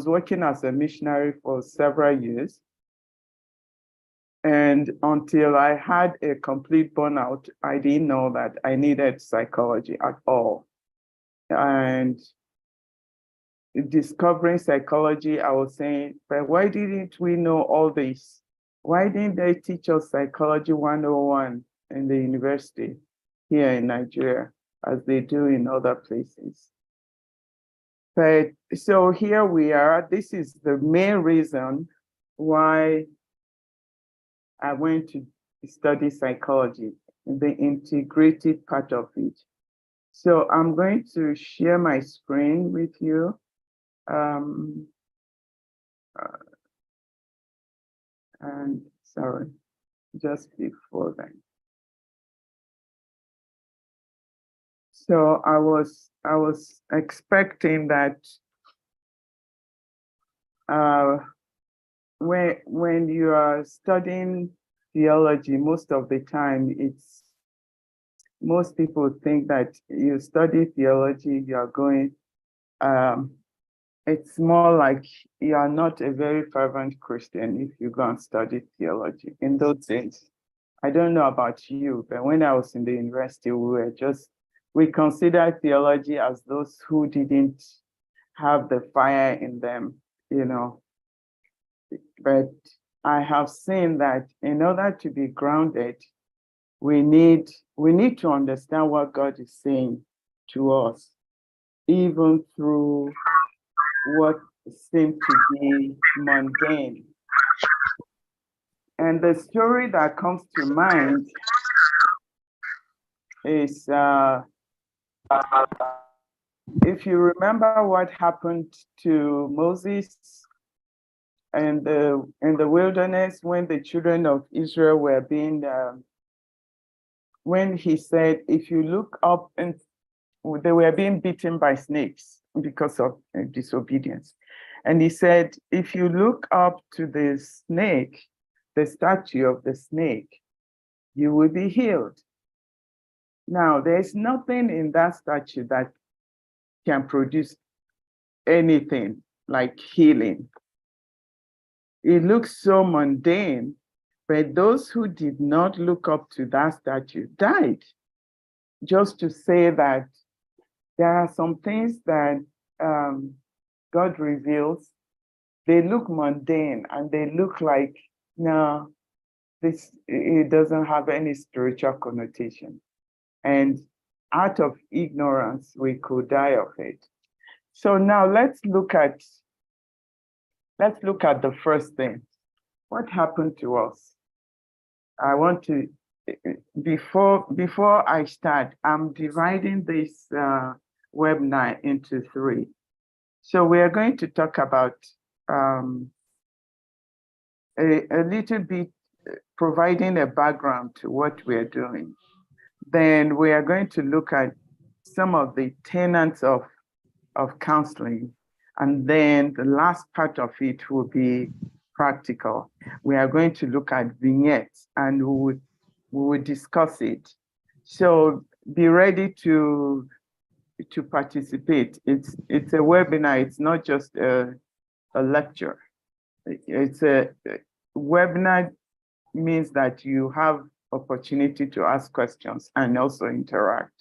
working as a missionary for several years. And until I had a complete burnout, I didn't know that I needed psychology at all. And discovering psychology, I was saying, but why didn't we know all this? Why didn't they teach us Psychology 101 in the university here in Nigeria, as they do in other places? But so here we are. This is the main reason why I went to study psychology, the integrated part of it. So I'm going to share my screen with you. And sorry, just before that. So I was expecting that when you are studying theology, most of the time most people think that you study theology, you are going, it's more like you are not a very fervent Christian if you go and study theology in those days. I don't know about you, but when I was in the university, we considered theology as those who didn't have the fire in them, you know. But I have seen that in order to be grounded, we need to understand what God is saying to us, even through what seems to be mundane. And the story that comes to mind is, if you remember what happened to Moses in the wilderness when the children of Israel were being, when he said, if you look up, and they were being beaten by snakes because of disobedience. And he said, if you look up to the snake, the statue of the snake, you will be healed. Now, there's nothing in that statue that can produce anything like healing. It looks so mundane, but those who did not look up to that statue died. Just to say that there are some things that God reveals, they look mundane and they look like, no, it doesn't have any spiritual connotation. And out of ignorance, we could die of it. So now let's look at the first thing. What happened to us? I want to, before I start, I'm dividing this webinar into 3. So we are going to talk about a little bit, providing a background to what we're doing. Then we are going to look at some of the tenets of counseling. And then the last part of it will be practical. We are going to look at vignettes and we will discuss it. So be ready to participate. It's a webinar, it's not just a lecture. It's a webinar means that you have opportunity to ask questions and also interact.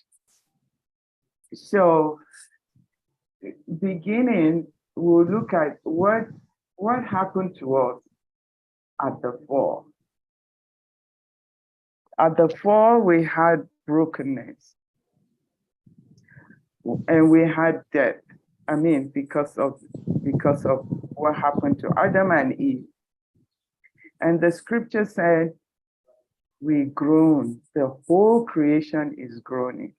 So beginning, we'll look at what happened to us at the fall. At the fall, we had brokenness and we had death. I mean, because of what happened to Adam and Eve. And the scripture said, we groan. The whole creation is groaning.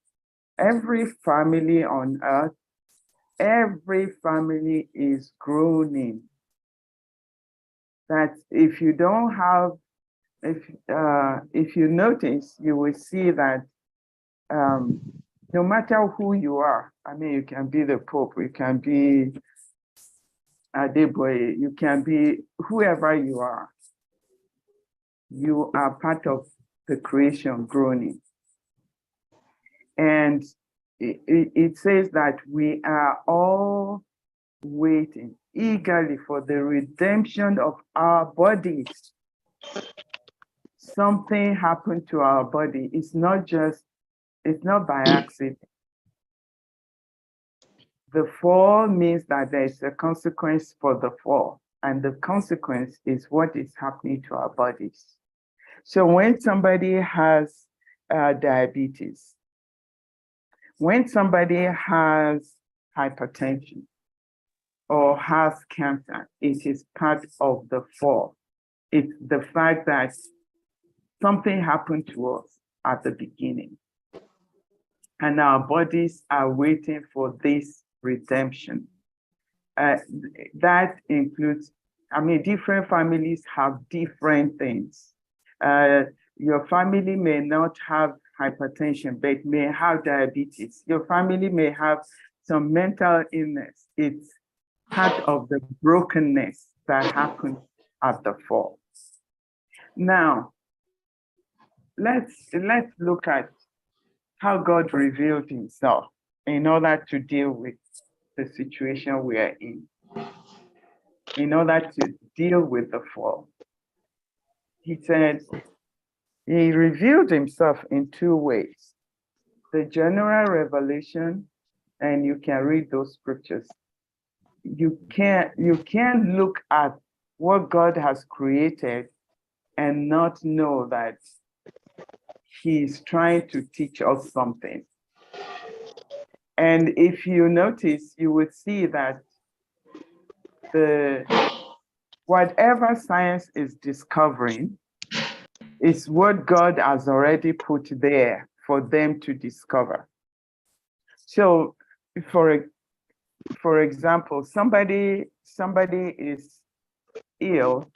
Every family on earth, every family is groaning. That if you don't have, if you notice, you will see that no matter who you are, I mean, you can be the Pope, you can be Adeboye, you can be whoever you are part of the creation groaning. And it says that we are all waiting eagerly for the redemption of our bodies. Something happened to our body. It's not by accident. The fall means that there's a consequence for the fall, and the consequence is what is happening to our bodies. So when somebody has diabetes, when somebody has hypertension or has cancer, it is part of the fall. It's the fact that something happened to us at the beginning, and our bodies are waiting for this redemption. That includes, different families have different things. Your family may not have hypertension, but may have diabetes. Your family may have some mental illness. It's part of the brokenness that happened at the fall. Now, let's look at how God revealed himself in order to deal with the situation we are in order to deal with the fall. He said, he revealed himself in two ways: the general revelation, and you can read those scriptures. You can't look at what God has created and not know that he's trying to teach us something. And if you notice, you would see that whatever science is discovering is what God has already put there for them to discover. So, for example, somebody is ill,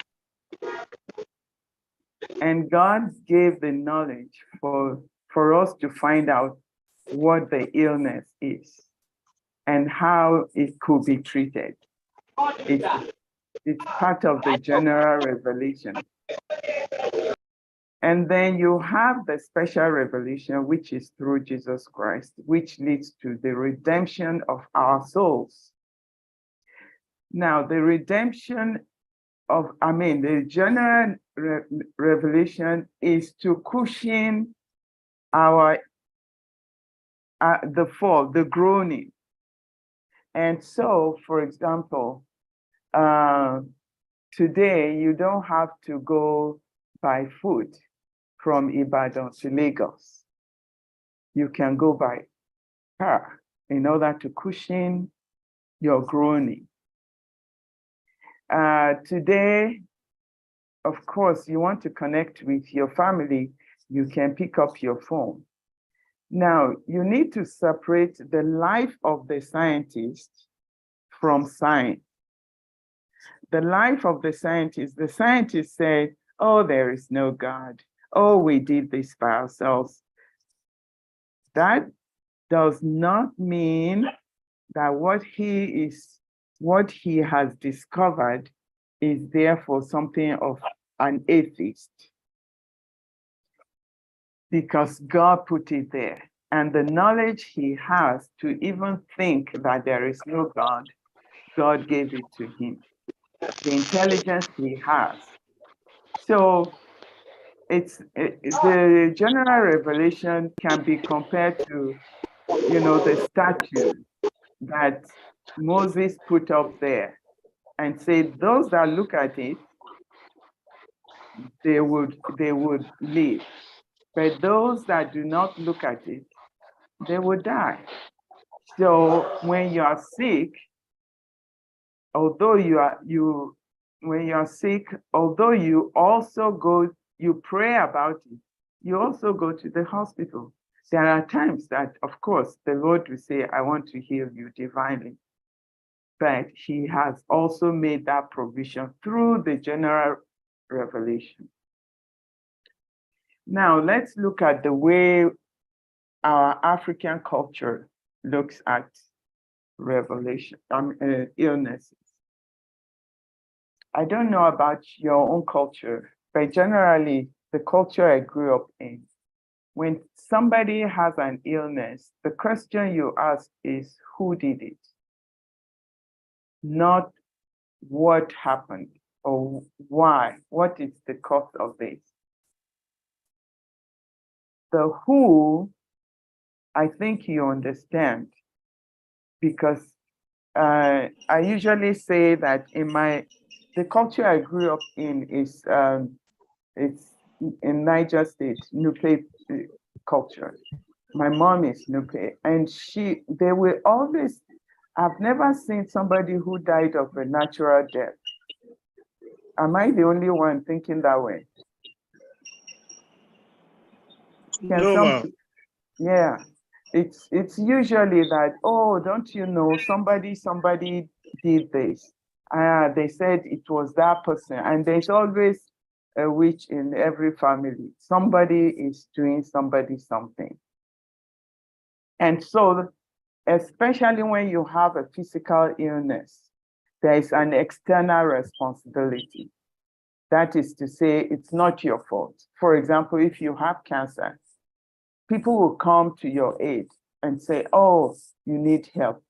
and God gave the knowledge for us to find out what the illness is and how it could be treated. It's part of the general revelation. And then you have the special revelation, which is through Jesus Christ, which leads to the redemption of our souls. Now, the redemption of, the general revelation is to cushion our, the fall, the groaning. And so, for example, today you don't have to go by foot from Ibadan to Lagos. You can go by car in order to cushion your groaning. Today, of course, you want to connect with your family, you can pick up your phone. Now, you need to separate the life of the scientist from science. The life of the scientist said, oh, there is no God. Oh, we did this by ourselves. That does not mean that what he has discovered is therefore something of an atheist, because God put it there. And the knowledge he has to even think that there is no God, God gave it to him. The intelligence he has. So the general revelation can be compared to, the statue that Moses put up there and said, those that look at it, they would live. But those that do not look at it, they will die. So when you are sick, although when you are sick, although you also you pray about it, you also go to the hospital. There are times that, of course, the Lord will say, I want to heal you divinely. But he has also made that provision through the general revelation. Now, let's look at the way our African culture looks at revelation, illnesses. I don't know about your own culture, but generally, the culture I grew up in, when somebody has an illness, the question you ask is, who did it? not what happened or why, what is the cause of this. The who, I think you understand, because I usually say that the culture I grew up in is it's in Niger State, Nupe culture. My mom is Nupe, and they were always, I've never seen somebody who died of a natural death. Am I the only one thinking that way? No, yeah, it's usually that, oh, don't you know, somebody did this. They said it was that person, and there's always a witch in every family. Somebody is doing somebody something. And so, especially when you have a physical illness, there is an external responsibility. That is to say, it's not your fault. For example, if you have cancer, people will come to your aid and say, oh, you need help.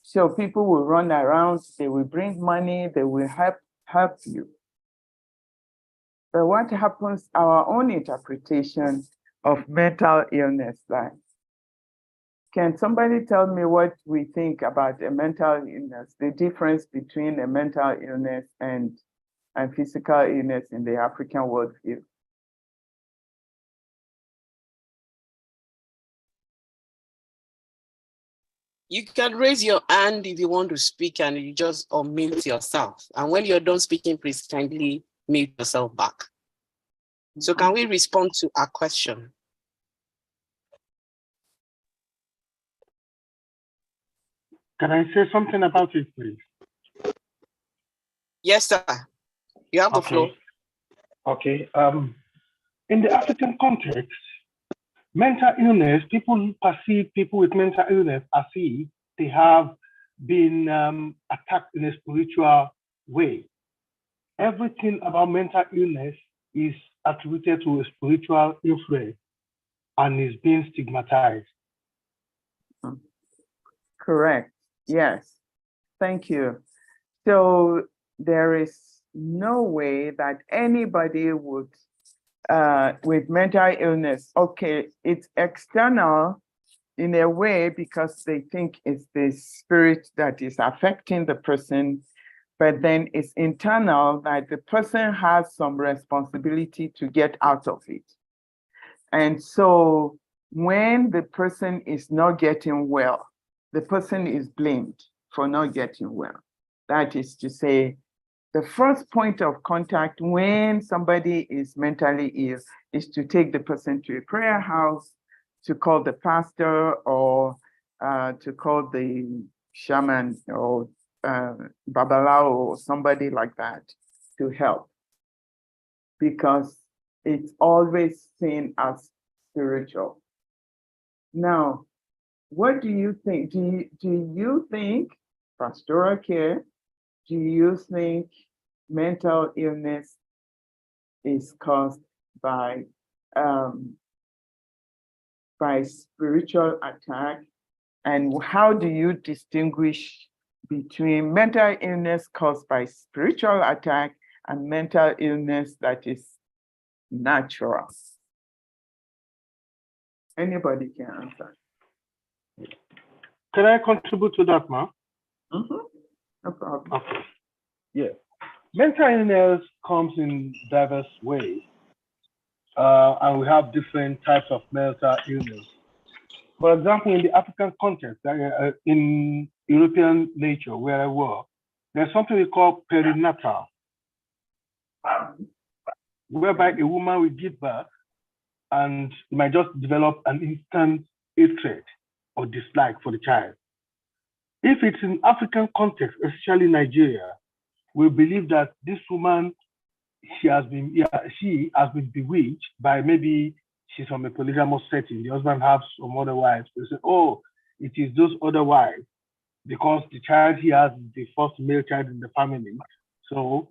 So people will run around, they will bring money, they will help you. But what happens, our own interpretation of mental illness, like, can somebody tell me what we think about a mental illness, the difference between a mental illness and physical illness in the African worldview? You can raise your hand if you want to speak, and you just unmute yourself. And when you're done speaking, please kindly mute yourself back. So can we respond to a question? Can I say something about it, please? Yes, sir. You have the floor. Okay. In the African context, mental illness, people perceive people with mental illness as if they have been attacked in a spiritual way. Everything about mental illness is attributed to a spiritual influence and is being stigmatized. Correct. Yes. Thank you. So there is no way that anybody would, with mental illness, okay, it's external in a way because they think it's the spirit that is affecting the person, but then it's internal that the person has some responsibility to get out of it. And so when the person is not getting well, the person is blamed for not getting well. That is to say, the first point of contact when somebody is mentally ill is to take the person to a prayer house, to call the pastor, or to call the shaman or babalao or somebody like that to help, because it's always seen as spiritual. Now, what do you think? Do you think pastoral care, do you think mental illness is caused by spiritual attack? And how do you distinguish between mental illness caused by spiritual attack and mental illness that is natural? Anybody can answer. Can I contribute to that, Ma? No problem. Okay. Yeah. Mental illness comes in diverse ways, and we have different types of mental illness. For example, in the African context, in European nature, where I work, there's something we call perinatal, whereby a woman will give birth and might just develop an instant hatred or dislike for the child. If it's in African context, especially Nigeria, we believe that this woman, she has been bewitched by, maybe she's from a polygamous setting. The husband has some other wives. They say, oh, it is those other wives because the child he has is the first male child in the family. So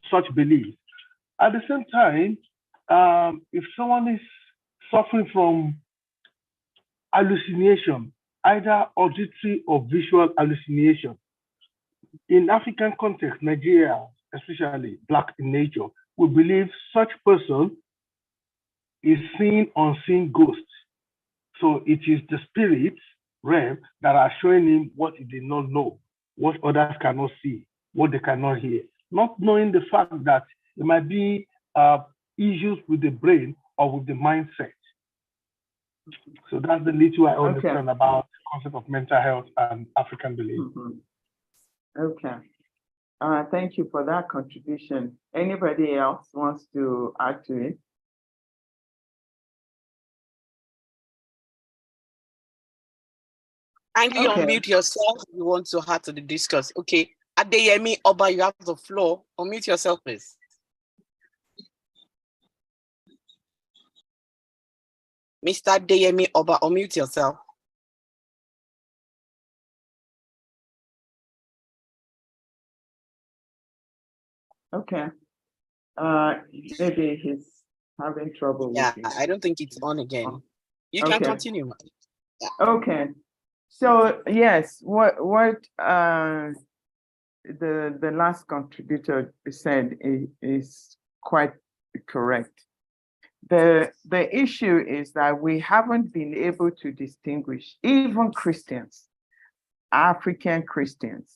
such belief. At the same time, if someone is suffering from hallucination, either auditory or visual hallucination. In African context, Nigeria, especially Black in nature, we believe such person is seeing unseen ghosts. So it is the spirits realm that are showing him what he did not know, what others cannot see, what they cannot hear, not knowing the fact that there might be issues with the brain or with the mindset. So that's the little I understand about the concept of mental health and African belief. Okay. Thank you for that contribution. Anybody else wants to add to it? Kindly unmute yourself if you want to add to the discourse. Okay. Adeyemi Oba, you have the floor. Unmute yourself, please. Mr. Adeyemi Oba, unmute yourself. Okay. Maybe he's having trouble with it. I don't think it's on again. You can continue. Yeah. Okay. So yes, what the last contributor said is quite correct. The issue is that we haven't been able to distinguish, even Christians, African Christians.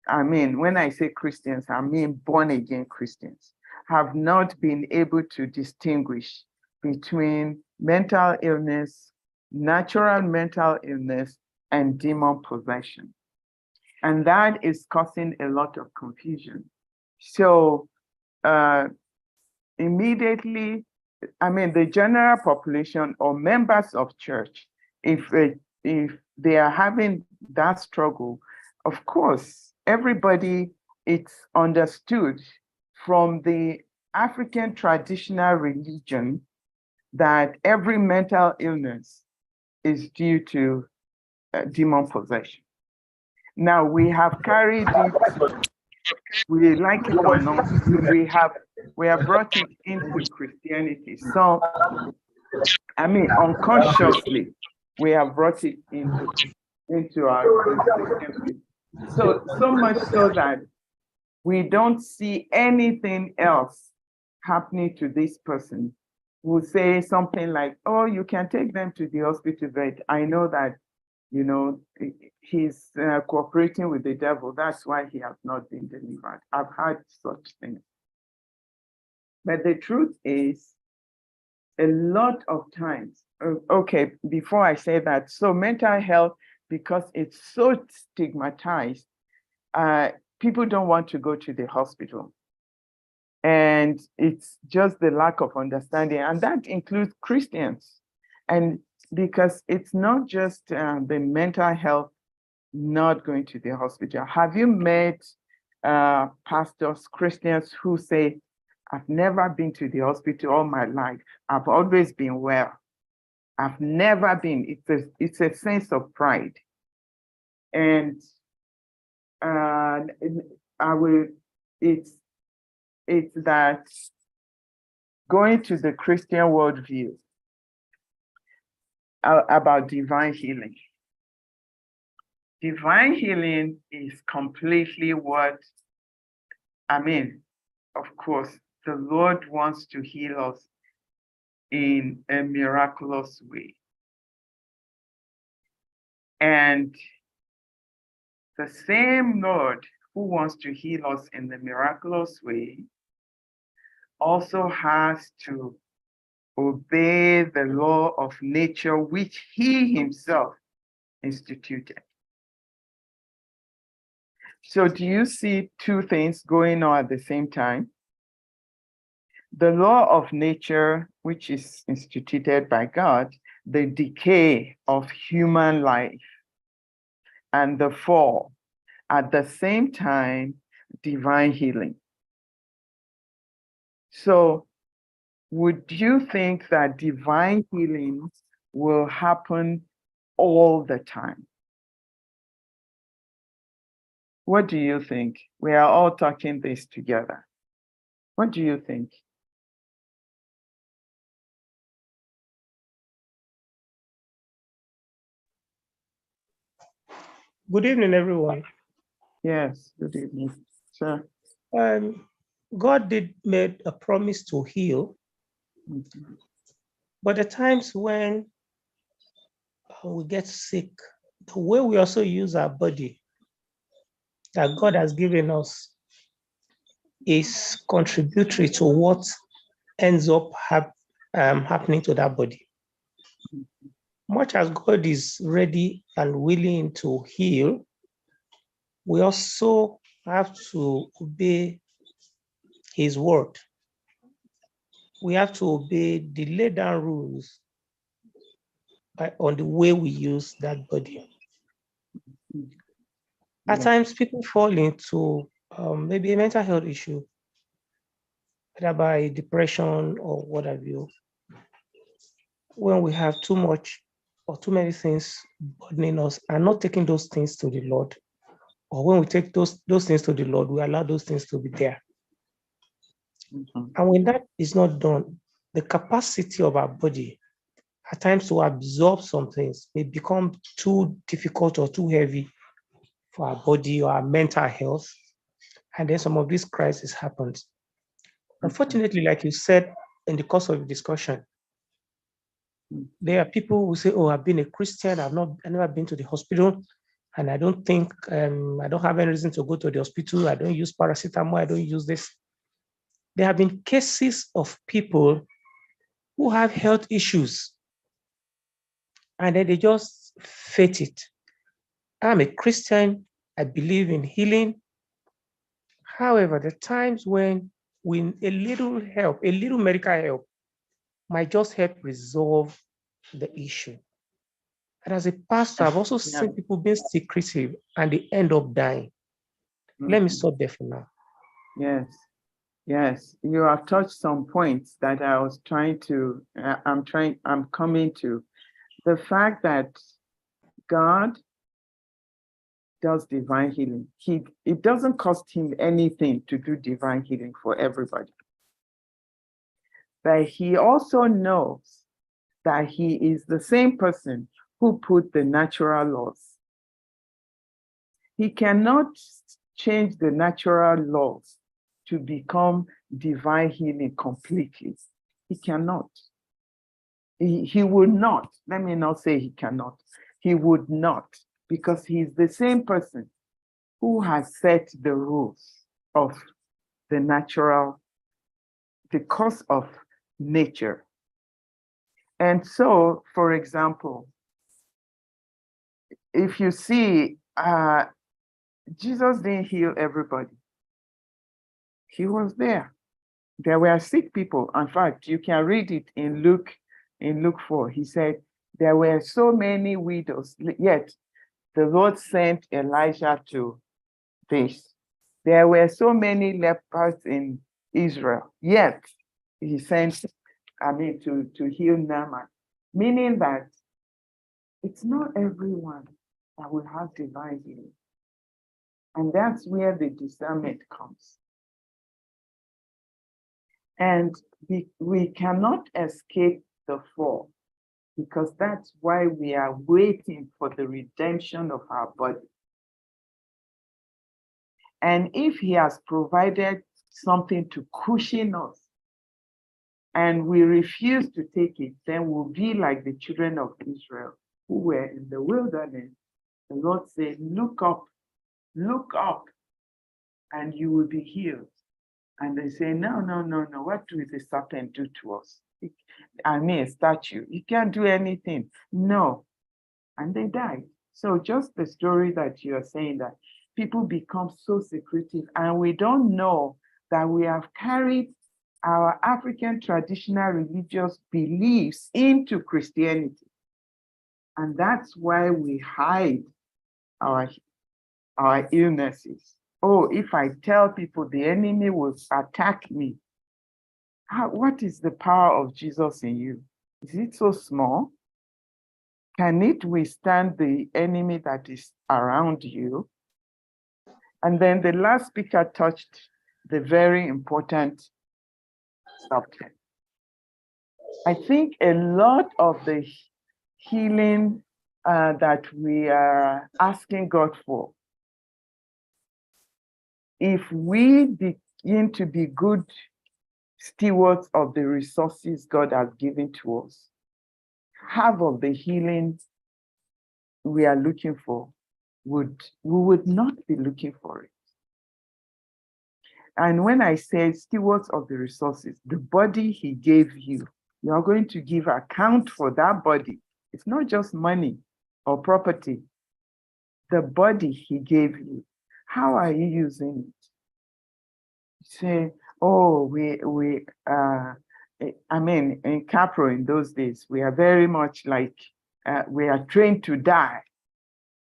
I mean, when I say Christians, I mean born again Christians, have not been able to distinguish between mental illness, natural mental illness, and demon possession. And that is causing a lot of confusion. So immediately, I mean, the general population or members of church, if they are having that struggle, of course, everybody, it's understood from the African traditional religion that every mental illness is due to demon possession. Now we have carried it, we like it or not, we have brought it into Christianity. So, I mean, unconsciously, we have brought it into our Christianity. So much so that we don't see anything else happening to this person. We'll say something like, oh, you can take them to the hospital, but I know that, you know, he's cooperating with the devil. That's why he has not been delivered. I've heard such things. But the truth is, a lot of times, okay, before I say that, so mental health, because it's so stigmatized, people don't want to go to the hospital. And it's just the lack of understanding, and that includes Christians. And because it's not just the mental health not going to the hospital. Have you met pastors, Christians who say, I've never been to the hospital all my life. I've always been well. I've never been. It's a sense of pride. And it's that going to the Christian worldview about divine healing. Divine healing is completely what, I mean, of course, the Lord wants to heal us in a miraculous way. And the same Lord who wants to heal us in the miraculous way also has to obey the law of nature, which he himself instituted. So do you see two things going on at the same time? The law of nature, which is instituted by God, the decay of human life, and the fall. At the same time, divine healing. So would you think that divine healing will happen all the time? What do you think? We are all talking this together. What do you think? Good evening, everyone. Yes, good evening. Sure. God did made a promise to heal, but at times when we get sick, the way we also use our body that God has given us is contributory to what ends up happening to that body. Much as God is ready and willing to heal, we also have to obey his word. We have to obey the laid down rules on the way we use that body. At times, people fall into maybe a mental health issue, either by depression or what have you, when we have too much or too many things burdening us and not taking those things to the Lord. Or when we take those things to the Lord, we allow those things to be there. And when that is not done, the capacity of our body at times to absorb some things may become too difficult or too heavy for our body or our mental health. And then some of these crises happens. Unfortunately, like you said in the course of the discussion, there are people who say, oh, I've been a Christian, I've never been to the hospital, and I don't think, I don't have any reason to go to the hospital, I don't use paracetamol, I don't use this. There have been cases of people who have health issues, and then they just fate it. I'm a Christian, I believe in healing. However, the times when a little help, a little medical help might just help resolve the issue. And as a pastor, I've also seen people being secretive and they end up dying. Let me stop there for now. Yes, you have touched some points that I was trying to, I'm coming to. The fact that God does divine healing. It doesn't cost him anything to do divine healing for everybody. But he also knows that he is the same person who put the natural laws. He cannot change the natural laws to become divine healing completely. He cannot. He would not. Let me not say he cannot. He would not, because he's the same person who has set the rules of the natural, the course of nature. And so, for example, if you see, Jesus didn't heal everybody. He was there. There were sick people. In fact, you can read it in Luke 4. He said, there were so many widows, yet the Lord sent Elijah to this. There were so many lepers in Israel, yet he sent, to heal Naaman, meaning that it's not everyone that will have divine healing. And that's where the discernment comes. And we cannot escape the fall, because that's why we are waiting for the redemption of our body. And if he has provided something to cushion us, and we refuse to take it, then we'll be like the children of Israel who were in the wilderness. The Lord said, look up, and you will be healed. And they say, no, what will the serpent do to us? A statue, he can't do anything. No, and they died. So just the story that you're saying, that people become so secretive, and we don't know that we have carried our African traditional religious beliefs into Christianity. And that's why we hide our illnesses. Oh, if I tell people the enemy will attack me, what is the power of Jesus in you? Is it so small? Can it withstand the enemy that is around you? And then the last speaker touched the very important subject. I think a lot of the healing that we are asking God for, if we begin to be good stewards of the resources God has given to us, half of the healing we are looking for, we would not be looking for it. And when I say stewards of the resources, the body he gave you, you are going to give account for that body. It's not just money or property. The body he gave you, how are you using it? Say, oh, I mean, in Capro in those days, we are very much like, we are trained to die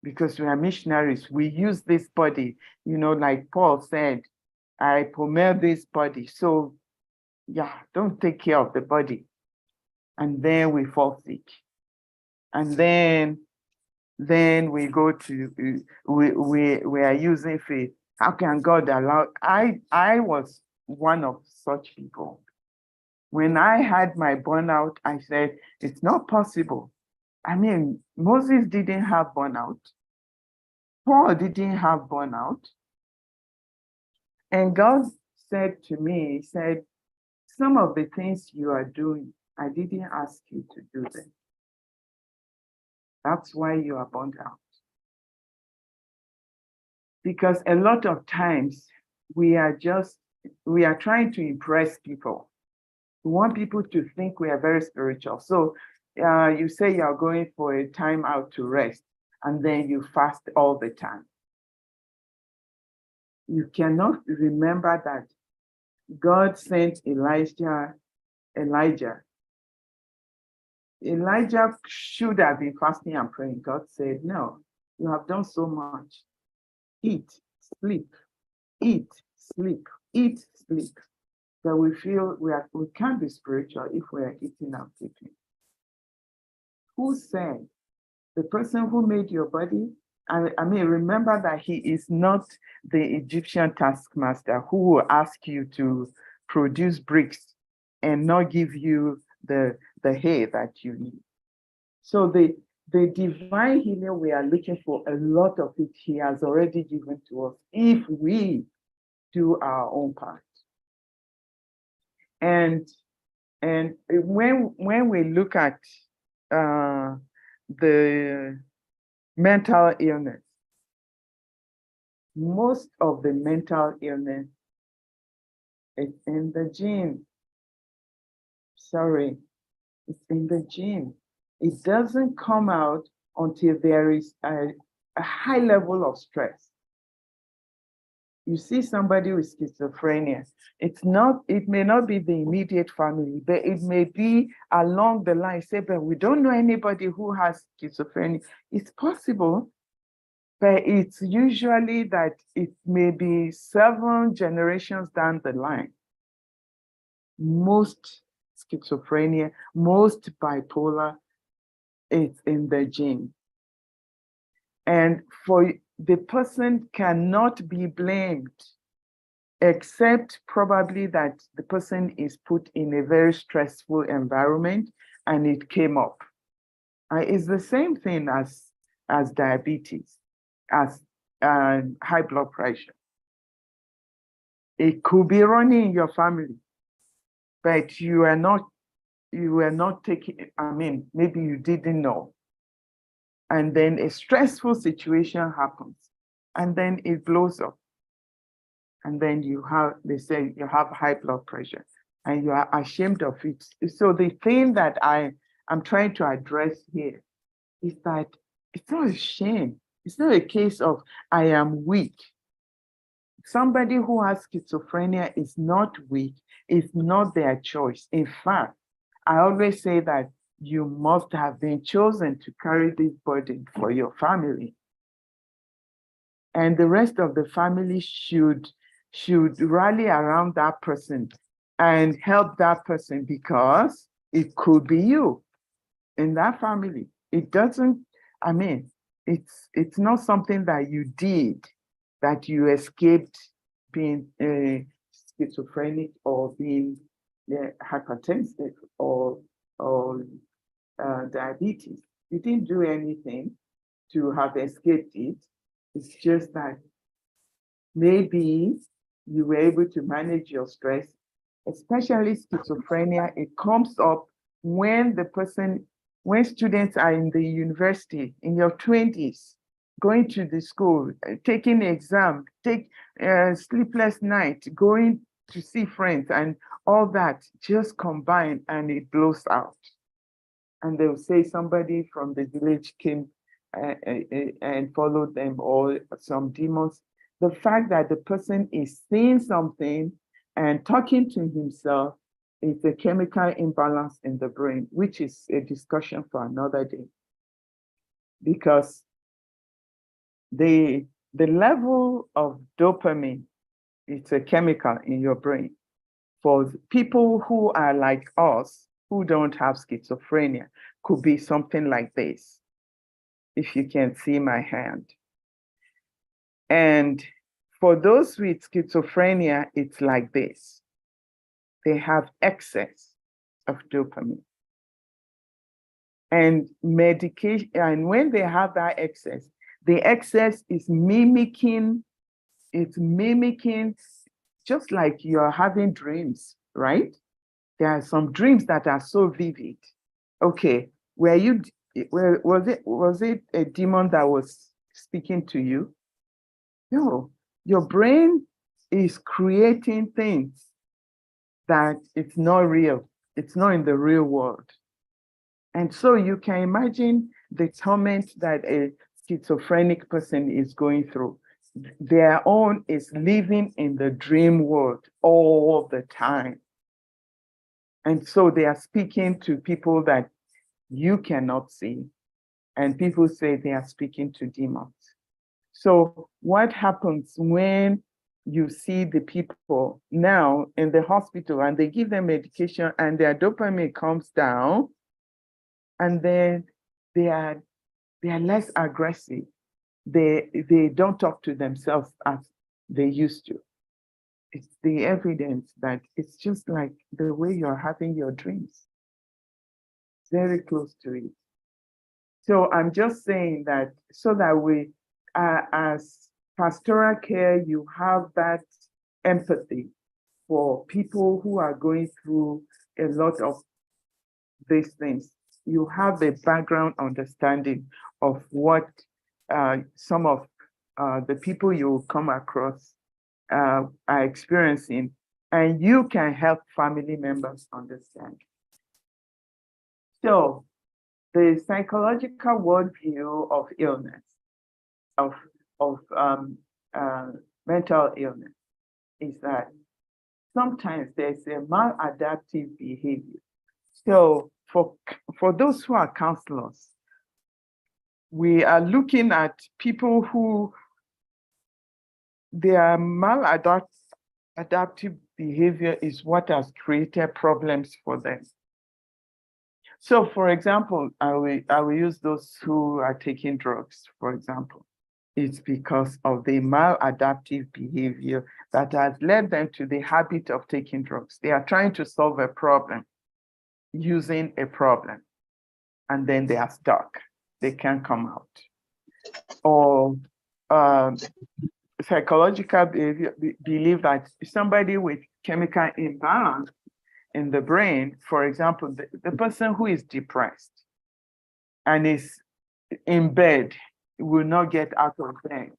because we are missionaries. We use this body, like Paul said, I pomel this body. So yeah, don't take care of the body. And then we fall sick. And then we go to, we are using faith. How can God allow? I was one of such people. When I had my burnout, I said, it's not possible. I mean, Moses didn't have burnout. Paul didn't have burnout. And God said to me, he said, some of the things you are doing, I didn't ask you to do them. That's why you are burned out. Because a lot of times we are trying to impress people. We want people to think we are very spiritual. So you say you are going for a time out to rest, and then you fast all the time. You cannot remember that God sent Elijah. Elijah should have been fasting and praying. God said, no, you have done so much. Eat, sleep, eat, sleep, eat, sleep. That we feel we can't be spiritual if we are eating and sleeping. Who said? The person who made your body? I mean, remember that he is not the Egyptian taskmaster who will ask you to produce bricks and not give you the hay that you need. So the divine healing we are looking for, a lot of it he has already given to us if we do our own part. And when we look at the mental illness, most of the mental illness is in the gene. Sorry, it's in the gene. It doesn't come out until there is a high level of stress. You see somebody with schizophrenia, it may not be the immediate family, but it may be along the line. Say, but we don't know anybody who has schizophrenia. It's possible, but it's usually that it may be 7 generations down the line. Most schizophrenia, most bipolar, it's in the gene. And for the person cannot be blamed, except probably that the person is put in a very stressful environment and it came up. It's the same thing as diabetes, as high blood pressure. It could be running in your family, but you were not taking, I mean, maybe you didn't know. And then a stressful situation happens, and then it blows up. And then they say you have high blood pressure and you are ashamed of it. So the thing that I'm trying to address here is that it's not a shame. It's not a case of I am weak. Somebody who has schizophrenia is not weak. It's not their choice. In fact, I always say that you must have been chosen to carry this burden for your family. And the rest of the family should rally around that person and help that person, because it could be you in that family. It doesn't, I mean, it's not something that you did, that you escaped being schizophrenic or being hypertensive or diabetes. You didn't do anything to have escaped it. It's just that maybe you were able to manage your stress, especially schizophrenia. It comes up when when students are in the university, in your 20s, going to the school, taking exam, sleepless night, going to see friends, and all that just combined and it blows out. And they'll say somebody from the village came and followed them, or some demons. The fact that the person is seeing something and talking to himself is a chemical imbalance in the brain, which is a discussion for another day. Because the level of dopamine, it's a chemical in your brain. For people who are like us, who don't have schizophrenia, could be something like this, if you can see my hand. And for those with schizophrenia, it's like this. They have excess of dopamine. And medication, and when they have that excess, the excess is mimicking, just like you're having dreams, right? There are some dreams that are so vivid. Okay, was it a demon that was speaking to you? No, your brain is creating things that it's not real. It's not in the real world. And so you can imagine the torment that a schizophrenic person is going through. Their own is living in the dream world all the time. And so they are speaking to people that you cannot see. And people say they are speaking to demons. So what happens when you see the people now in the hospital and they give them medication and their dopamine comes down, and then they are less aggressive. They don't talk to themselves as they used to. It's the evidence that it's just like the way you're having your dreams. Very close to it. So I'm just saying that so that we, as pastoral care, you have that empathy for people who are going through a lot of these things. You have the background understanding of what some of the people you come across are experiencing, and you can help family members understand. So the psychological worldview of illness, of mental illness, is that sometimes there's a maladaptive behavior. So for those who are counselors, we are looking at people who their maladaptive behavior is what has created problems for them. So for example, I will use those who are taking drugs, for example. It's because of the maladaptive behavior that has led them to the habit of taking drugs. They are trying to solve a problem using a problem, and then they are stuck. They can't come out. Or psychological behavior, believe that somebody with chemical imbalance in the brain, for example, the person who is depressed and is in bed will not get out of bed.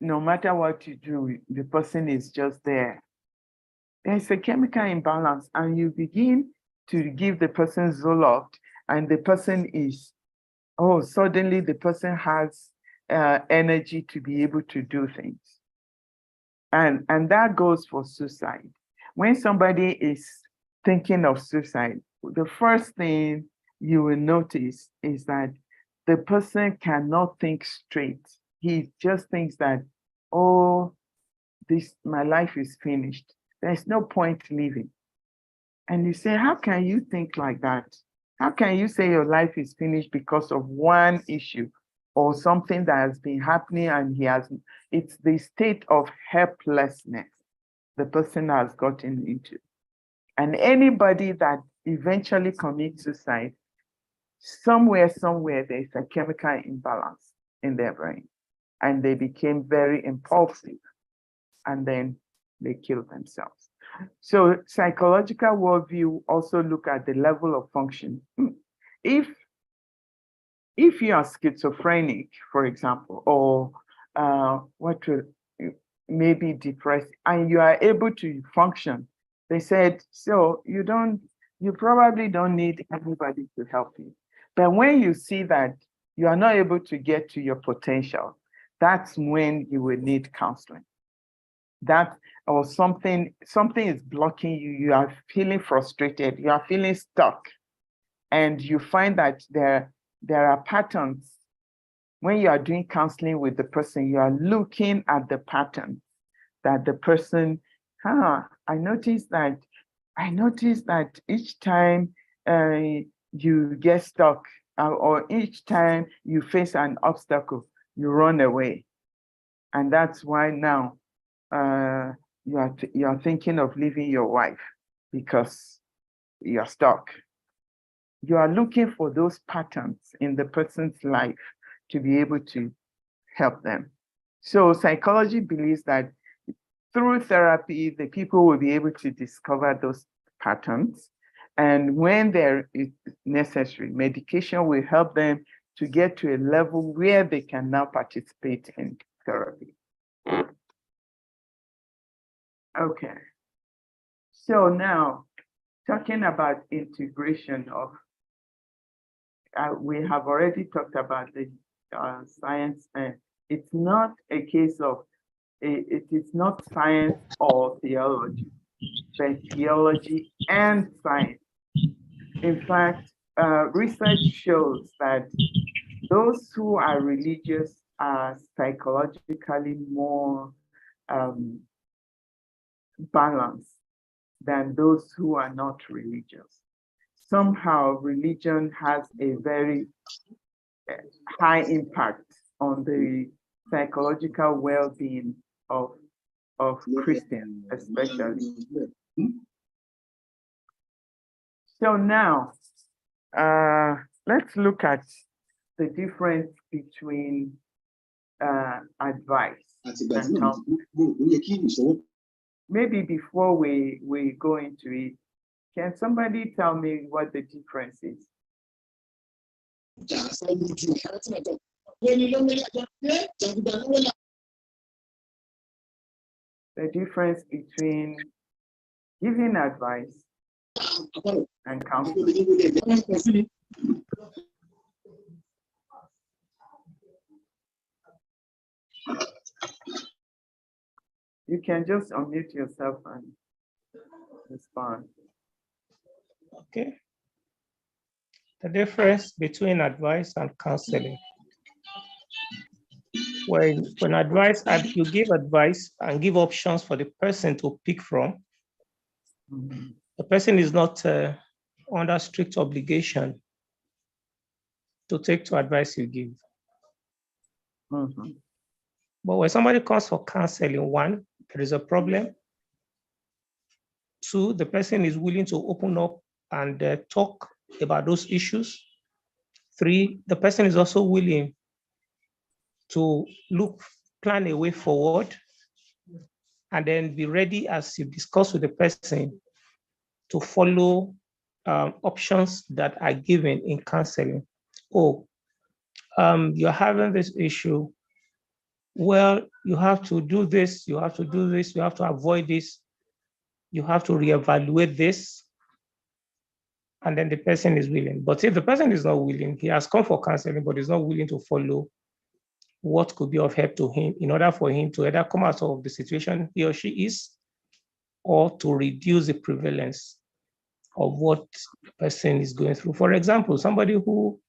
No matter what you do, the person is just there. There's a chemical imbalance, and you begin to give the person Zoloft, and the person is, suddenly the person has energy to be able to do things. And that goes for suicide. When somebody is thinking of suicide, the first thing you will notice is that the person cannot think straight. He just thinks that, my life is finished. There's no point living. And you say, how can you think like that? How can you say your life is finished because of one issue or something that has been happening and it's the state of helplessness the person has gotten into. And anybody that eventually commits suicide somewhere, there's a chemical imbalance in their brain, and they became very impulsive, and then they killed themselves. So psychological worldview also look at the level of function. If you are schizophrenic, for example, or maybe depressed, and you are able to function, they said, so you probably don't need anybody to help you. But when you see that you are not able to get to your potential, that's when you will need counseling. That or something is blocking you, you are feeling frustrated, you are feeling stuck, and you find that there are patterns. When you are doing counseling with the person, you are looking at the pattern that the person, I noticed that each time you get stuck, or each time you face an obstacle, you run away. And that's why now you are thinking of leaving your wife because you're stuck. You are looking for those patterns in the person's life to be able to help them. So psychology believes that through therapy, the people will be able to discover those patterns. And when there is necessary, medication will help them to get to a level where they can now participate in therapy. Okay. So now, talking about integration of, we have already talked about the science, and it's not a case of, it is not science or theology, but theology and science. In fact, research shows that those who are religious are psychologically more balanced than those who are not religious. Somehow religion has a very high impact on the psychological well-being of Christians, especially. So now, let's look at the difference between advice and counseling. Maybe before we go into it, can somebody tell me what the difference is? The difference between giving advice and counseling. You can just unmute yourself and respond. Okay. The difference between advice and counseling. When you give advice and give options for the person to pick from, the person is not under strict obligation to take to advice you give. But when somebody comes for counseling, one, there is a problem. Two, the person is willing to open up and talk about those issues. Three, the person is also willing to plan a way forward, and then be ready, as you discuss with the person, to follow options that are given in counseling. You're having this issue. Well, you have to do this, you have to do this, you have to avoid this, you have to reevaluate this, and then the person is willing. But if the person is not willing, he has come for counseling, but is not willing to follow what could be of help to him in order for him to either come out of the situation he or she is, or to reduce the prevalence of what the person is going through. For example, somebody who,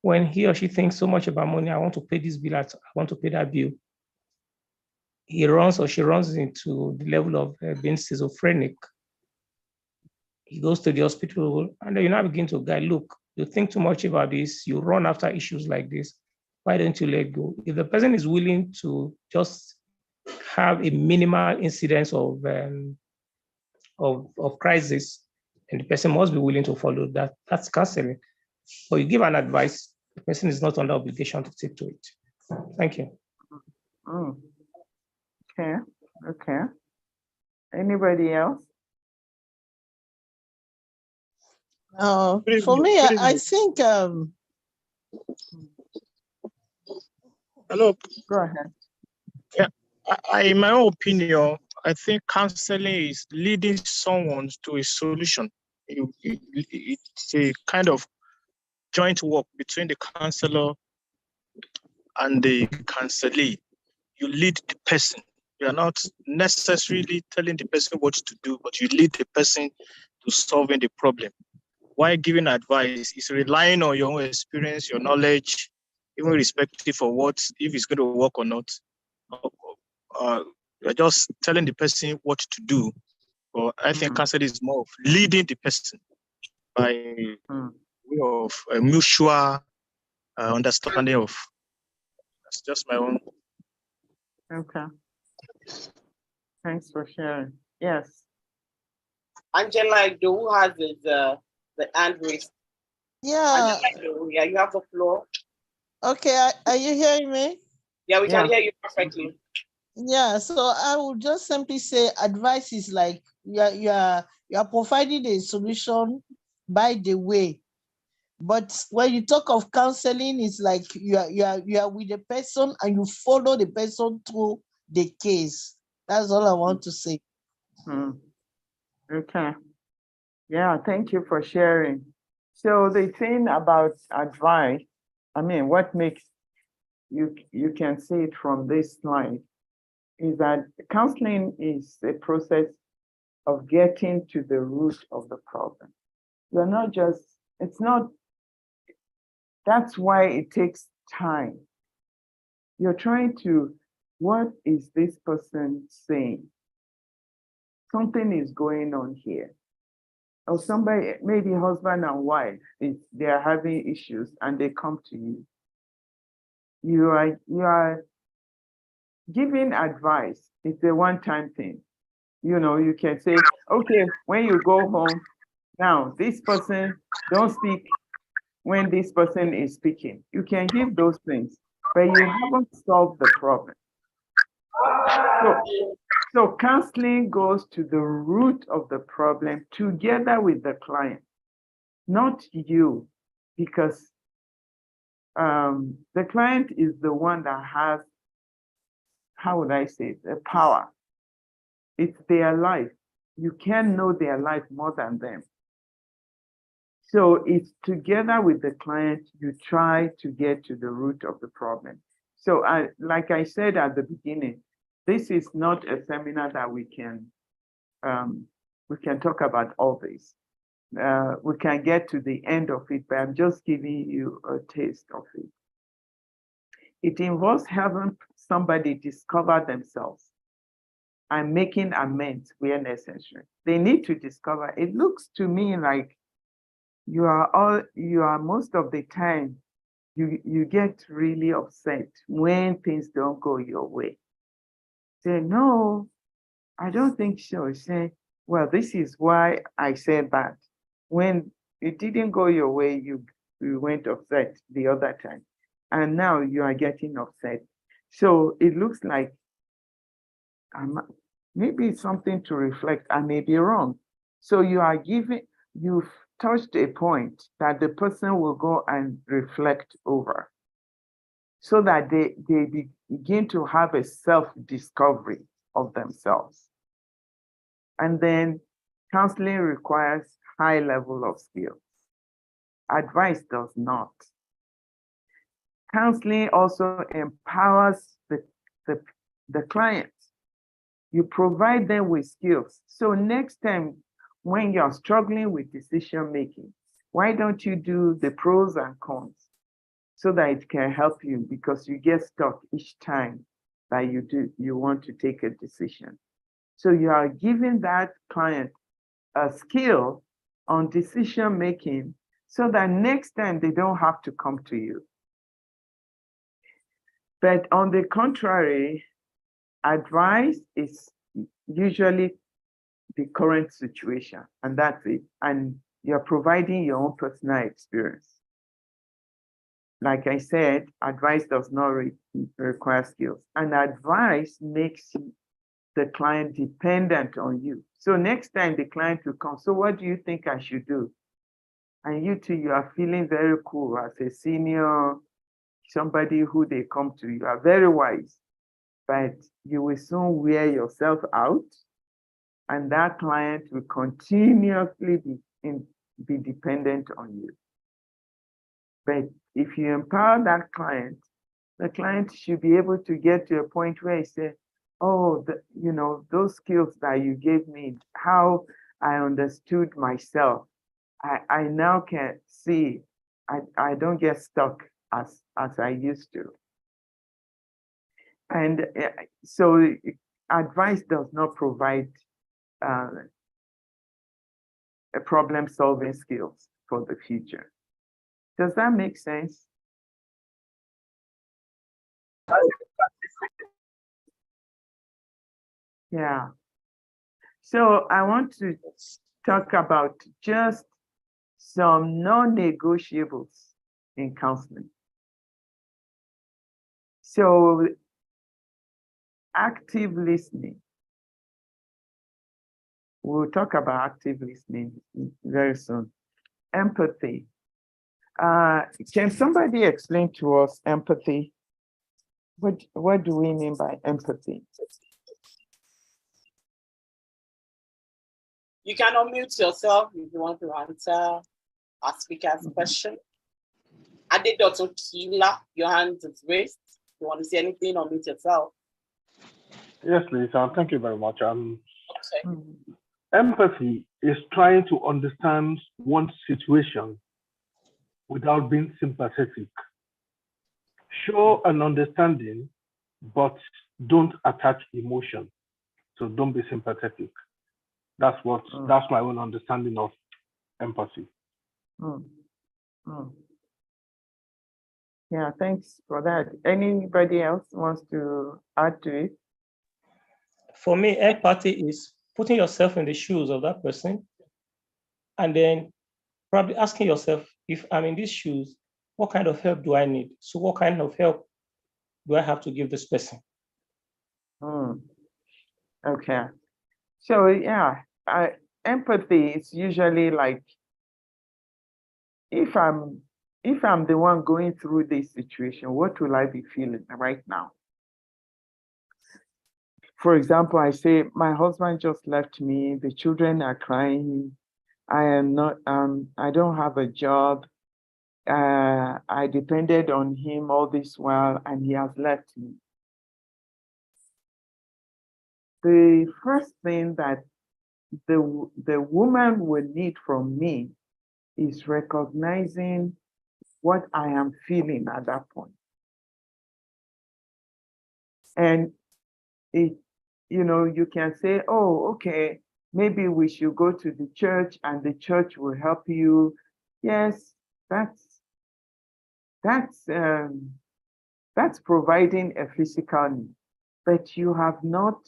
when he or she thinks so much about money, I want to pay this bill, I want to pay that bill, he runs or she runs into the level of being schizophrenic. He goes to the hospital, and then you now begin to guide, look, you think too much about this, you run after issues like this, why don't you let go? If the person is willing to just have a minimal incidence of crisis, and the person must be willing to follow that, that's counseling. But you give an advice, the person is not under obligation to stick to it. Thank you. Okay, okay. Anybody else? For me, I think Hello. Go ahead. Yeah, in my own opinion, I think counseling is leading someone to a solution. It's a kind of joint work between the counselor and the counselee. You lead the person. You are not necessarily telling the person what to do, but you lead the person to solving the problem. While giving advice is relying on your own experience, your knowledge, even irrespective of what, if it's going to work or not. You're just telling the person what to do. But I think counseling is more of leading the person by way of a mutual understanding of. That's just my own. Okay. Thanks for sharing. Yes. Angela, who has the hand raised? Yeah. Angela, yeah, you have the floor. Okay, are you hearing me? Yeah, we can hear you perfectly. Yeah, so I would just simply say advice is like you are providing a solution by the way. But when you talk of counseling, it's like you are with the person and you follow the person through the case. That's all I want to say. Okay. Yeah, thank you for sharing. So the thing about advice, I mean, what makes you can see it from this slide is that counseling is a process of getting to the root of the problem. You're not just, it's not, that's why it takes time. You're trying to, what is this person saying? Something is going on here. Or somebody, maybe husband and wife, they're having issues and they come to you. You are giving advice. It's a one-time thing. You know, you can say, okay, when you go home, now this person, don't speak when this person is speaking. You can give those things, but you haven't solved the problem. So counseling goes to the root of the problem together with the client, not you, because the client is the one that has, how would I say it, the power. It's their life. You can know their life more than them. So it's together with the client, you try to get to the root of the problem. So like I said at the beginning, this is not a seminar that we can talk about all this. We can get to the end of it, but I'm just giving you a taste of it. It involves having somebody discover themselves and making amends where necessary. They need to discover. It looks to me like you are most of the time, you get really upset when things don't go your way. Say, no, I don't think so. Say, well, this is why I said that. When it didn't go your way, you went upset the other time. And now you are getting upset. So it looks like maybe it's something to reflect. I may be wrong. So you've touched a point that the person will go and reflect over so that they begin to have a self-discovery of themselves. And then counseling requires high level of skill. Advice does not. Counseling also empowers the client. You provide them with skills. So next time when you're struggling with decision making, why don't you do the pros and cons so that it can help you, because you get stuck each time that you want to take a decision. So you are giving that client a skill on decision making so that next time they don't have to come to you. But on the contrary, advice is usually the current situation, and that's it. And you're providing your own personal experience. like I said, advice does not require skills, and advice makes the client dependent on you. So next time the client will come, so what do you think I should do? And you too, you are feeling very cool as a senior, somebody who they come to, you are very wise, but you will soon wear yourself out, and that client will continuously be dependent on you. But if you empower that client, the client should be able to get to a point where he says, oh, those skills that you gave me, how I understood myself, I now can see, I don't get stuck as I used to. And so advice does not provide a problem-solving skills for the future. Does that make sense? Yeah. So I want to talk about just some non-negotiables in counseling. So active listening. We'll talk about active listening very soon. Empathy. Can somebody explain to us empathy? What do we mean by empathy? You can unmute yourself if you want to answer our speaker's question. Adedoto Kila, your hand is raised. If you want to say anything, unmute yourself. Yes, please. Thank you very much. Okay. Empathy is trying to understand one's situation without being sympathetic. Show an understanding, but don't attach emotion. So don't be sympathetic. That's my own understanding of empathy. Yeah, thanks for that. Anybody else wants to add to it? For me, empathy is putting yourself in the shoes of that person, and then probably asking yourself, if I'm in these shoes, what kind of help do I need? So what kind of help do I have to give this person? Okay. So yeah, empathy is usually like, if I'm the one going through this situation, what will I be feeling right now? For example, I say, my husband just left me, the children are crying, I am not, I don't have a job, I depended on him all this while and he has left me. The first thing that the woman will need from me is recognizing what I am feeling at that point. And you can say, oh, okay, maybe we should go to the church and the church will help you. Yes, that's providing a physical need, but you have not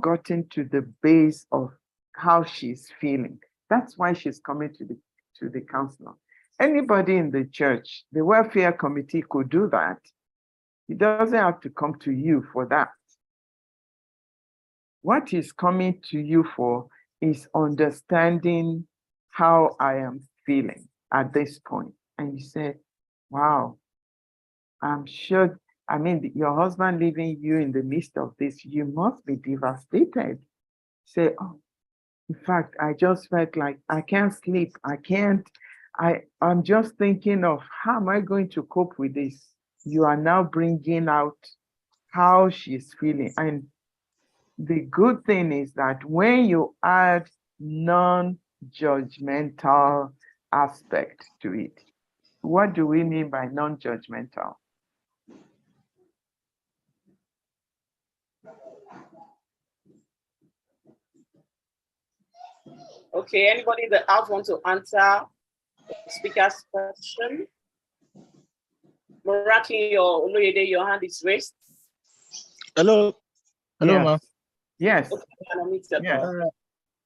gotten to the base of how she's feeling. That's why she's coming to the counselor. Anybody in the church, the welfare committee could do that. It doesn't have to come to you for that. What is coming to you for is understanding how I am feeling at this point. And you say, wow, I'm sure, your husband leaving you in the midst of this, you must be devastated. Say, oh, in fact, I just felt like I can't sleep. I'm just thinking of how am I going to cope with this? You are now bringing out how she's feeling. And the good thing is that when you add non-judgmental aspect to it, what do we mean by non-judgmental? Okay, anybody in the house want to answer the speaker's question? Moraki or Oloyede, your hand is raised. Hello, Yes. ma'am. Yes. Yes.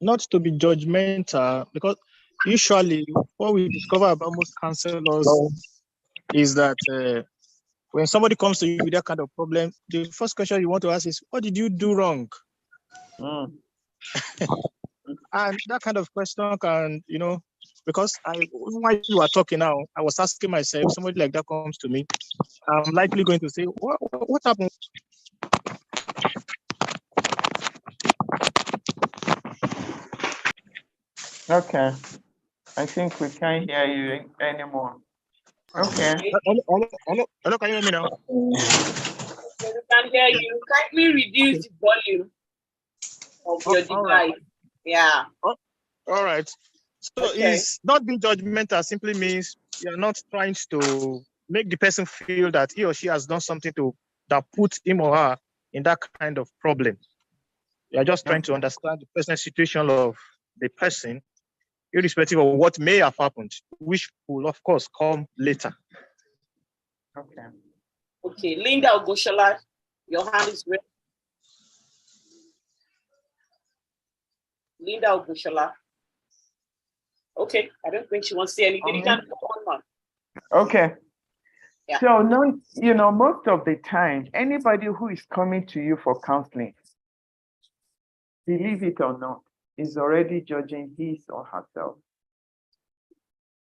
Not to be judgmental, because usually what we discover about most counselors is that when somebody comes to you with that kind of problem, the first question you want to ask is, what did you do wrong? Mm. And that kind of question can, because while you are talking now, I was asking myself, somebody like that comes to me, I'm likely going to say, what happened? Okay. I think we can't hear you anymore. Okay. Hello, can you hear me now? We can hear you. Kindly reduce the volume of your device. Right. Yeah. All right. So it's not being judgmental simply means you're not trying to make the person feel that he or she has done something that puts him or her in that kind of problem. You're just trying to understand the personal situation of the person, irrespective of what may have happened, which will of course come later. Okay. Okay, Linda Ogoshola, your hand is raised. Linda Ogoshola. Okay, I don't think she wants to say anything. You can go on. Okay. Yeah. So most of the time, anybody who is coming to you for counseling, believe it or not, is already judging his or herself.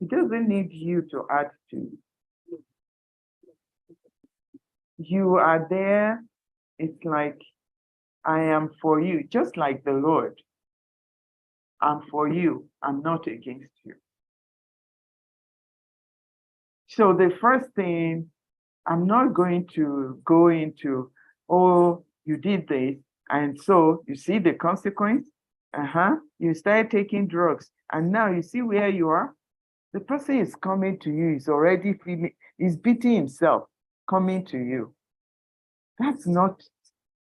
He doesn't need you to add to. You are there. It's like, I am for you, just like the Lord. I'm for you. I'm not against you. So the first thing, I'm not going to go into, oh, you did this, and so you see the consequence. You started taking drugs, and now you see where you are. The person is coming to you, is already feeling, is beating himself, coming to you. That's not,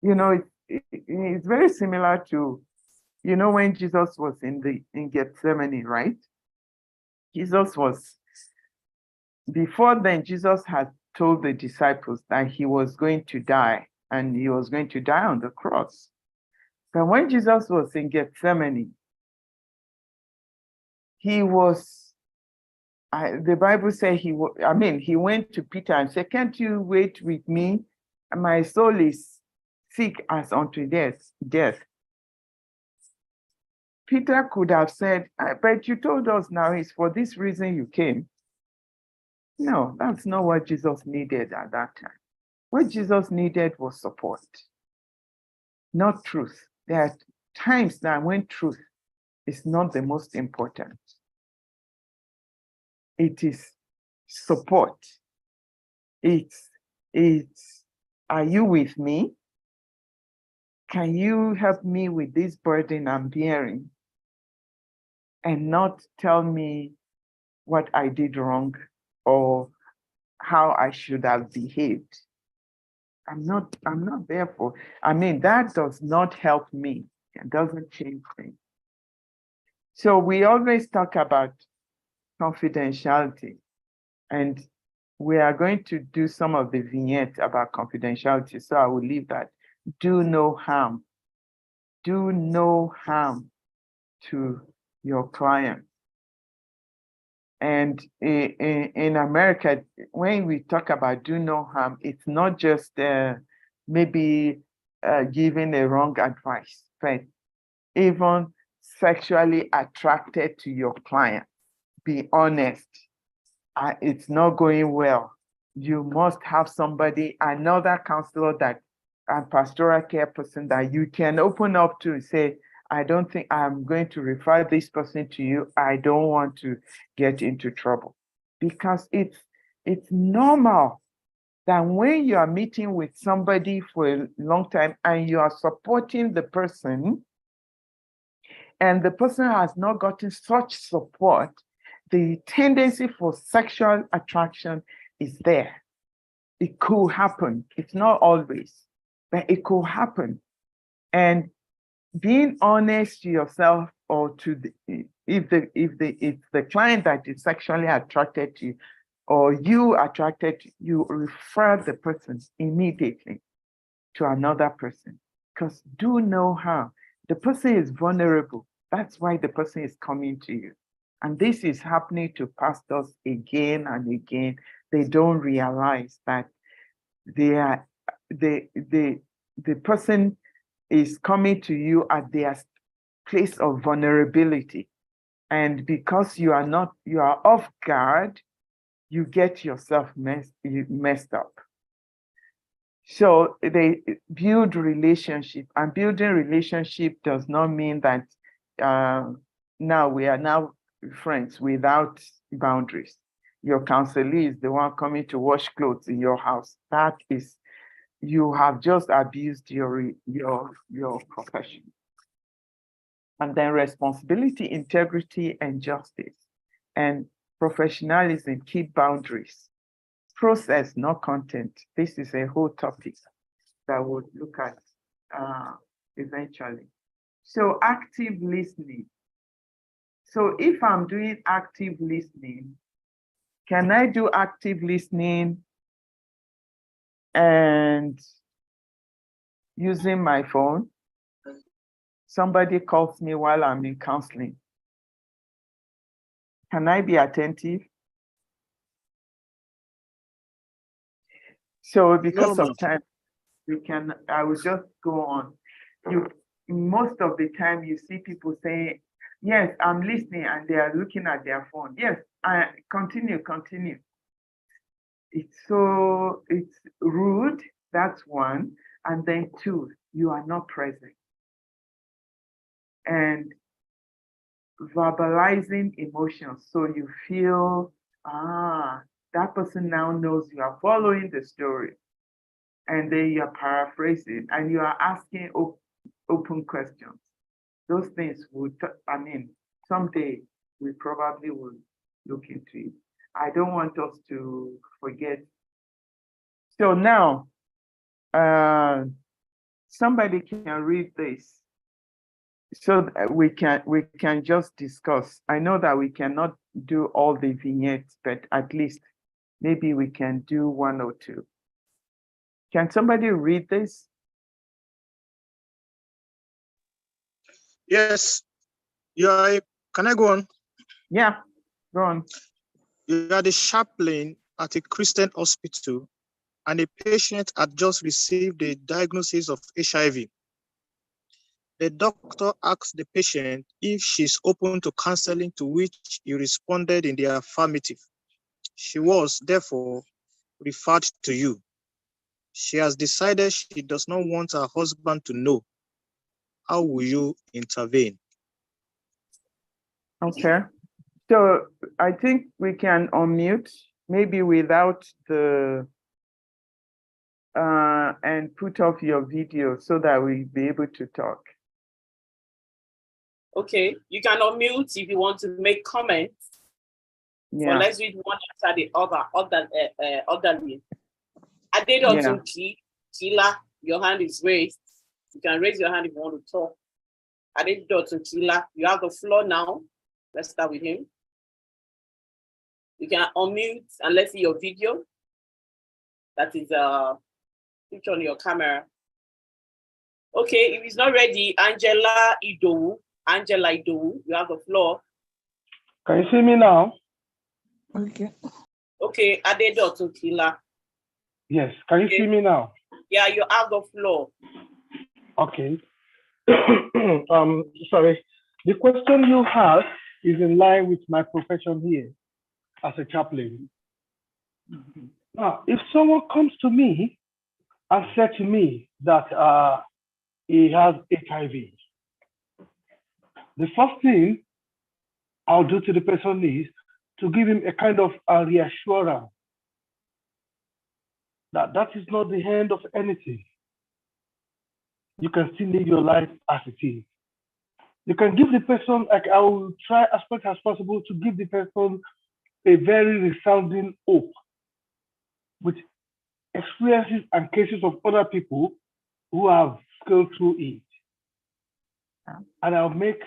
it's very similar to, when Jesus was in Gethsemane, right? Before then, Jesus had told the disciples that he was going to die, and he was going to die on the cross. But when Jesus was in Gethsemane, the Bible says he went to Peter and said, can't you wait with me? My soul is sick as unto death. Peter could have said, but you told us now it's for this reason you came. No, that's not what Jesus needed at that time. What Jesus needed was support, not truth. There are times that when truth is not the most important, it is support. It's, are you with me? Can you help me with this burden I'm bearing? And not tell me what I did wrong or how I should have behaved. I'm not there for, that does not help me. It doesn't change things. So we always talk about confidentiality, and we are going to do some of the vignettes about confidentiality. So I will leave that. Do no harm. Do no harm to your client. And in America, when we talk about do no harm, it's not just maybe giving a wrong advice, but even sexually attracted to your client. Be honest. It's not going well. You must have somebody, another counselor and pastoral care person that you can open up to and say, I don't think I'm going to refer this person to you. I don't want to get into trouble. Because it's normal that when you are meeting with somebody for a long time and you are supporting the person, and the person has not gotten such support, the tendency for sexual attraction is there. It could happen. It's not always, but it could happen. And being honest to yourself, or to if the client that is sexually attracted to you, or you attracted, you refer the person immediately to another person, because do no harm. The person is vulnerable. That's why the person is coming to you. And this is happening to pastors again and again. they don't realize that the person is coming to you at their place of vulnerability. And because you are off guard, you get yourself messed up. So they build relationship, and building relationship does not mean that now we are now friends without boundaries. Your counselee is the one coming to wash clothes in your house. That is, you have just abused your profession. And then responsibility, integrity, and justice, and professionalism, keep boundaries. Process, not content. This is a whole topic that we'll look at eventually. So active listening. So if I'm doing active listening, can I do active listening and using my phone? Somebody calls me while I'm in counseling. Can I be attentive? So because of time, I will just go on. Most of the time you see people say, yes, I'm listening, and they are looking at their phone. Yes, continue. It's rude, that's one. And then two, you are not present. And verbalizing emotions. So you feel, that person now knows you are following the story. And then you are paraphrasing and you are asking open questions. Those things would, someday we probably will look into it. I don't want us to forget. So now, somebody can read this so that we can just discuss. I know that we cannot do all the vignettes, but at least maybe we can do one or two. Can somebody read this? Yes. Can I go on? Yeah, go on. You are the chaplain at a Christian hospital, and a patient had just received a diagnosis of HIV. The doctor asked the patient if she's open to counseling, to which he responded in the affirmative. She was, therefore, referred to you. She has decided she does not want her husband to know. How will you intervene? Okay. So I think we can unmute, maybe without the, and put off your video so that we'll be able to talk. Okay, you can unmute if you want to make comments. Yeah. But let's read one after the orderly. Adedotun Kila, your hand is raised. You can raise your hand if you want to talk. Adedotun Kila, you have the floor now. Let's start with him. You can unmute and let's see your video. That is picture on your camera. Okay, if he's not ready, Angela Idowu, you have the floor. Can you see me now? Okay. Okay, Adedotun Kila. Yes. Can you see me now? Yeah, you have the floor. Okay. Sorry. The question you have is in line with my profession here as a chaplain. Now, if someone comes to me and said to me that he has HIV, the first thing I'll do to the person is to give him a kind of a reassurance that that is not the end of anything. You can still live your life as it is. You can give the person, like I will try as much as possible to give the person a very resounding hope with experiences and cases of other people who have scaled through it. And I'll make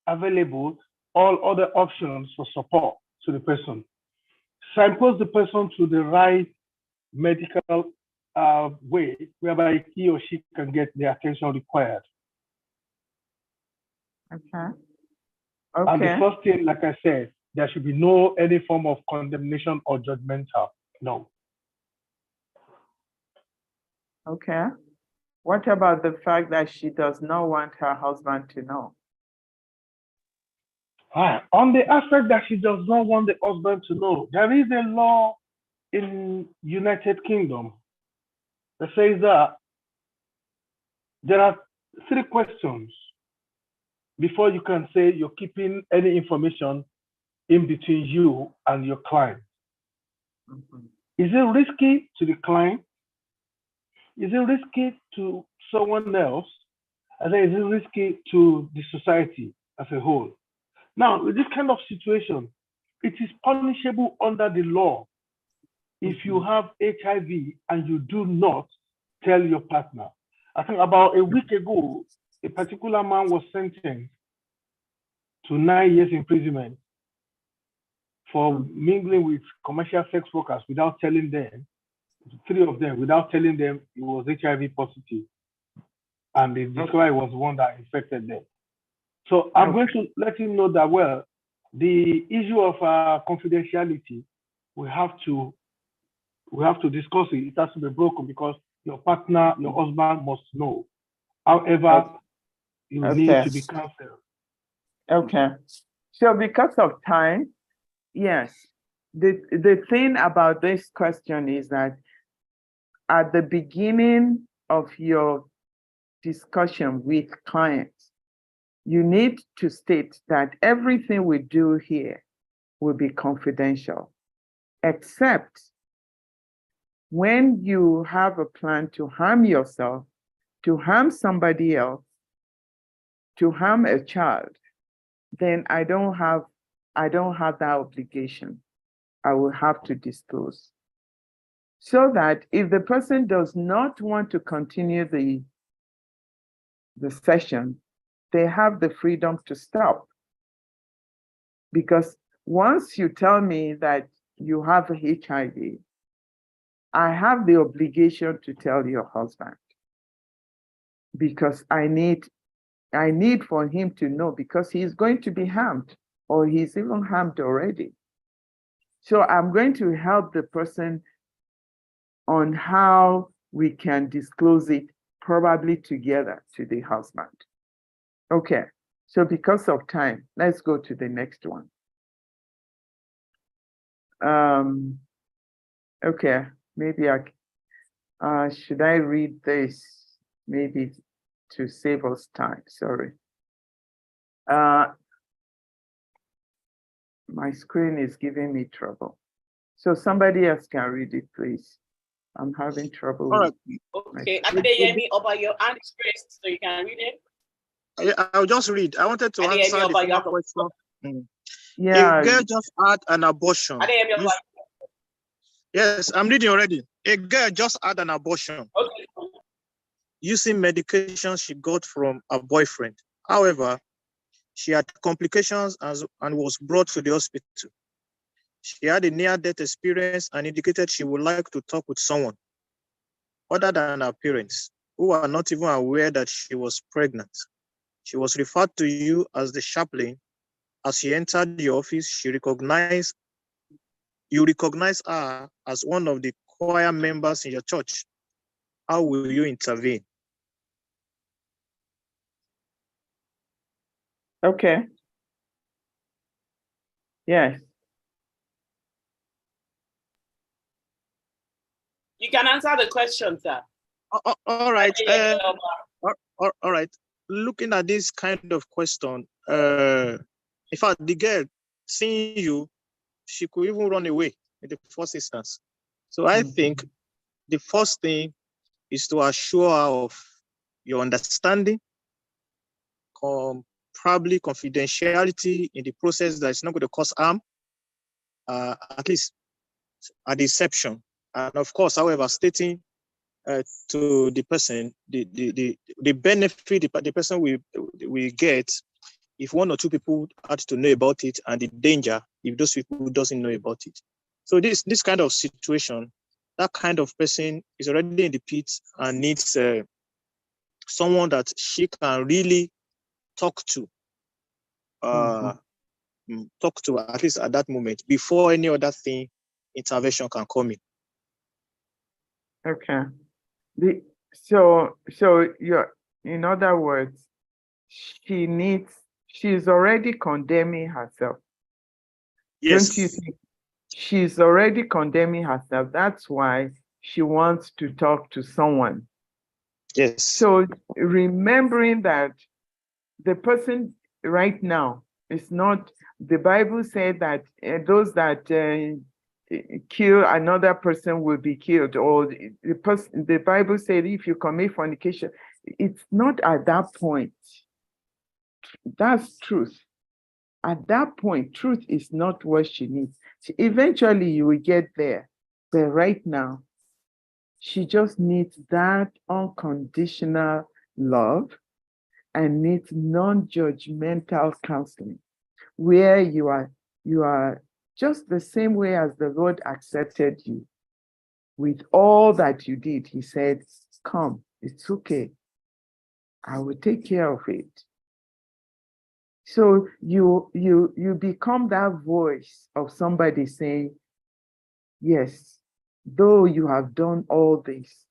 available all other options for support to the person. Signpost the person to the right medical way whereby he or she can get the attention required. Okay. And the first thing, like I said, there should be no any form of condemnation or judgmental. No. Okay. What about the fact that she does not want her husband to know? On the aspect that she does not want the husband to know, there is a law in United Kingdom that says that there are 3 questions before you can say you're keeping any information in between you and your client. Mhm. Is it risky to the client? Is it risky to someone else? And then is it risky to the society as a whole? Now, with this kind of situation, it is punishable under the law if you have HIV and you do not tell your partner. I think about a week ago, a particular man was sentenced to 9 years imprisonment for mingling with commercial sex workers without telling them, 3 of them, without telling them he was HIV positive. And they discovered it was one that infected them. So I'm going to let him know that, well, the issue of confidentiality, we have to discuss it. It has to be broken because your partner, your husband must know. However, you need to be counseled. Okay. So because of time, yes, the thing about this question is that at the beginning of your discussion with clients, you need to state that everything we do here will be confidential, except when you have a plan to harm yourself, to harm somebody else, to harm a child, then I don't have that obligation. I will have to disclose. So that if the person does not want to continue the session, they have the freedom to stop. Because once you tell me that you have HIV, I have the obligation to tell your husband, because I need for him to know, because he's going to be harmed, or he's even harmed already. So I'm going to help the person on how we can disclose it, probably together to the husband. Okay, so because of time, let's go to the next one. Okay, maybe should I read this? Maybe to save us time, sorry. My screen is giving me trouble. So somebody else can read it, please. I'm having trouble. All right. Okay, Adeyemi, about your hand is raised, so you can read it. I'll just read. I wanted to Adeyemi, answer the about your question. Yeah. A girl just had an abortion. Adeyemi, about Yes, I'm reading already. A girl just had an abortion okay. using medication she got from a boyfriend. However, she had complications and was brought to the hospital. She had a near-death experience and indicated she would like to talk with someone other than her parents, who are not even aware that she was pregnant. She was referred to you as the chaplain. As she entered the office, you recognized her as one of the choir members in your church. How will you intervene? Okay. Yes. You can answer the question, sir. All right. All right. Looking at this kind of question, in fact, the girl seeing you, she could even run away in the first instance. So I think the first thing is to assure her of your understanding, probably confidentiality in the process that is not going to cause harm, at least a deception. And of course, however, stating to the person the benefit the person will get if 1 or 2 people had to know about it, and the danger if those people doesn't know about it. So this kind of situation, that kind of person is already in the pit and needs someone that she can really talk to talk to, at least at that moment, before any other thing, intervention can come in. Okay. So you're, in other words, she's already condemning herself. Yes. Don't you think she's already condemning herself? That's why she wants to talk to someone. Yes. So remembering that the person right now is not, the Bible said that those that kill another person will be killed, or the Bible said if you commit fornication, it's not at that point. That's truth. At that point, truth is not what she needs. Eventually, you will get there. But right now, she just needs that unconditional love and needs non-judgmental counseling, where you are just the same way as the Lord accepted you. With all that you did, he said, come, it's okay. I will take care of it. So you become that voice of somebody saying, yes, though you have done all this,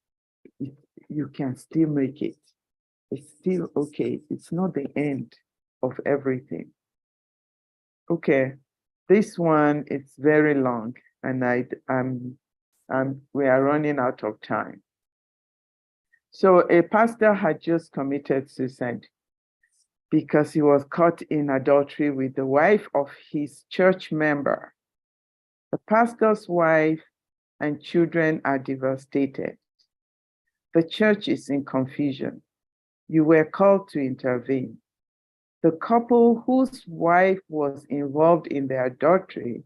you can still make it. It's still okay. It's not the end of everything. Okay, this one, it's very long, and we are running out of time. So a pastor had just committed suicide because he was caught in adultery with the wife of his church member. The pastor's wife and children are devastated. The church is in confusion. You were called to intervene. The couple whose wife was involved in the adultery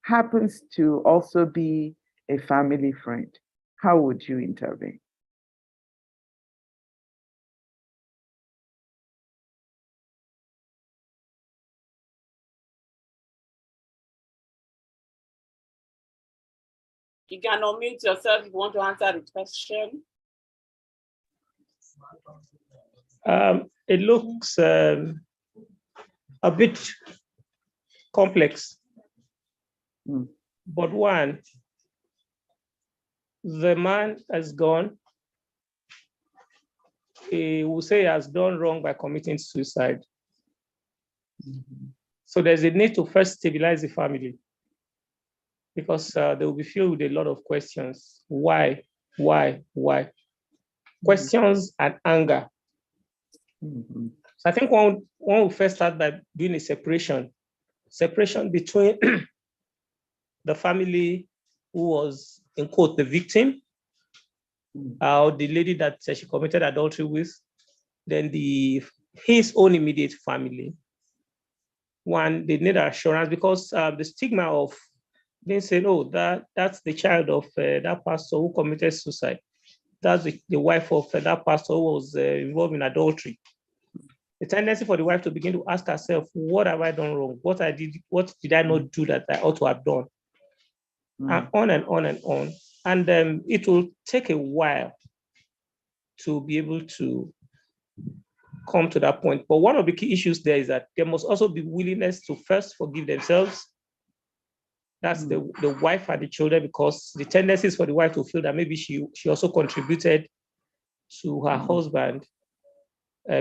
happens to also be a family friend. How would you intervene? You can unmute yourself if you want to answer the question. It looks a bit complex. But one, the man has gone. He will say he has done wrong by committing suicide. So there's a need to first stabilize the family, because they will be filled with a lot of questions. Why? Questions and anger. So I think one will first start by doing a separation between the family who was, in quote, the victim, or the lady that she committed adultery with, then his own immediate family. One, they need assurance, because the stigma of being said, oh, that's the child of that pastor who committed suicide. That's the wife of that pastor who was involved in adultery. The tendency for the wife to begin to ask herself, what have I done wrong? What did I not do that I ought to have done? And on and on and on. And it will take a while to be able to come to that point. But one of the key issues there is that there must also be willingness to first forgive themselves. That's the wife and the children, because the tendency is for the wife to feel that maybe she also contributed to her husband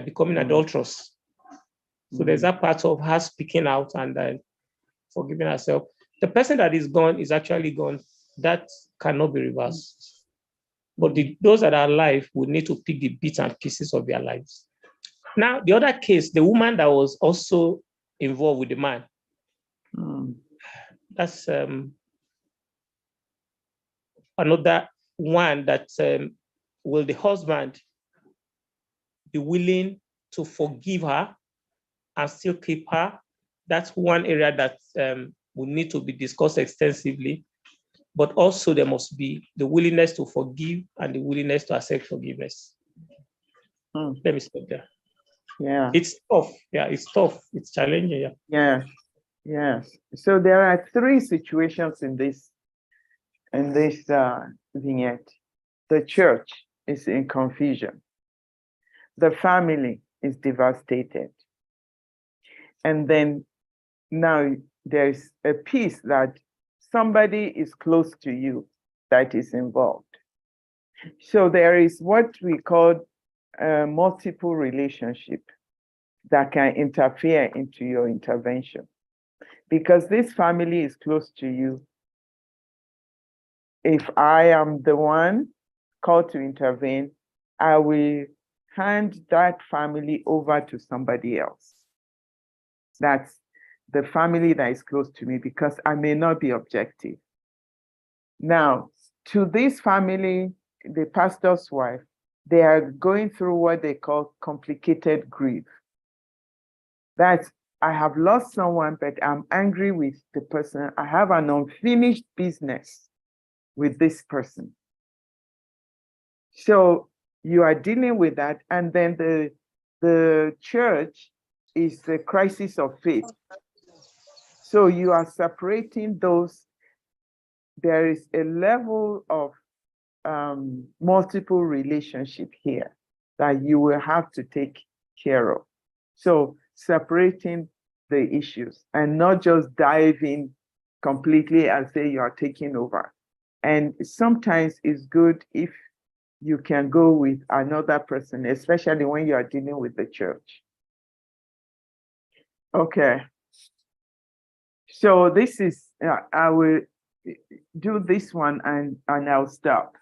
becoming adulterous. So there's that part of her speaking out and then forgiving herself. The person that is gone is actually gone. That cannot be reversed. But those that are alive would need to pick the bits and pieces of their lives. Now, the other case, the woman that was also involved with the man, that's another one that will the husband be willing to forgive her and still keep her? That's one area that will need to be discussed extensively. But also there must be the willingness to forgive and the willingness to accept forgiveness. Let me stop there. Yeah. It's tough. Yeah, it's tough. It's challenging. Yeah. Yes. So there are three situations in this vignette. The church is in confusion. The family is devastated. And then now there's a piece that somebody is close to you that is involved. So there is what we call a multiple relationship that can interfere into your intervention. Because this family is close to you, if I am the one called to intervene, I will hand that family over to somebody else. That's the family that is close to me, because I may not be objective. Now, to this family, the pastor's wife, they are going through what they call complicated grief. That's, I have lost someone, but I'm angry with the person. I have an unfinished business with this person. So you are dealing with that. And then the church is the crisis of faith. So you are separating those. There is a level of multiple relationship here that you will have to take care of. So separating the issues and not just diving completely and say you are taking over. And sometimes it's good if you can go with another person, especially when you are dealing with the church. Okay. So this is, I will do this one and I'll stop.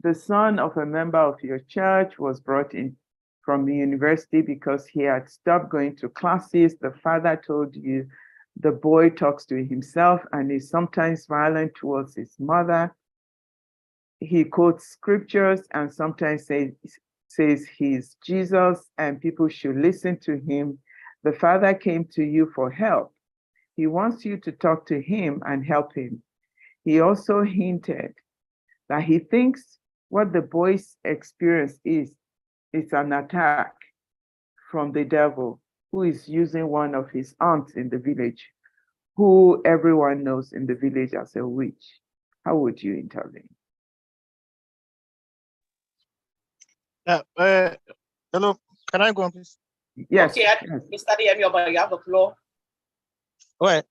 The son of a member of your church was brought in from the university because he had stopped going to classes. The father told you the boy talks to himself and is sometimes violent towards his mother. He quotes scriptures and sometimes says he's Jesus and people should listen to him. The father came to you for help. He wants you to talk to him and help him. He also hinted that he thinks what the boy's experience is an attack from the devil, who is using one of his aunts in the village, who everyone knows in the village as a witch. How would you intervene? Hello, can I go on, please? Yes. Okay, yes. Mr. Diem, you have the floor. Well,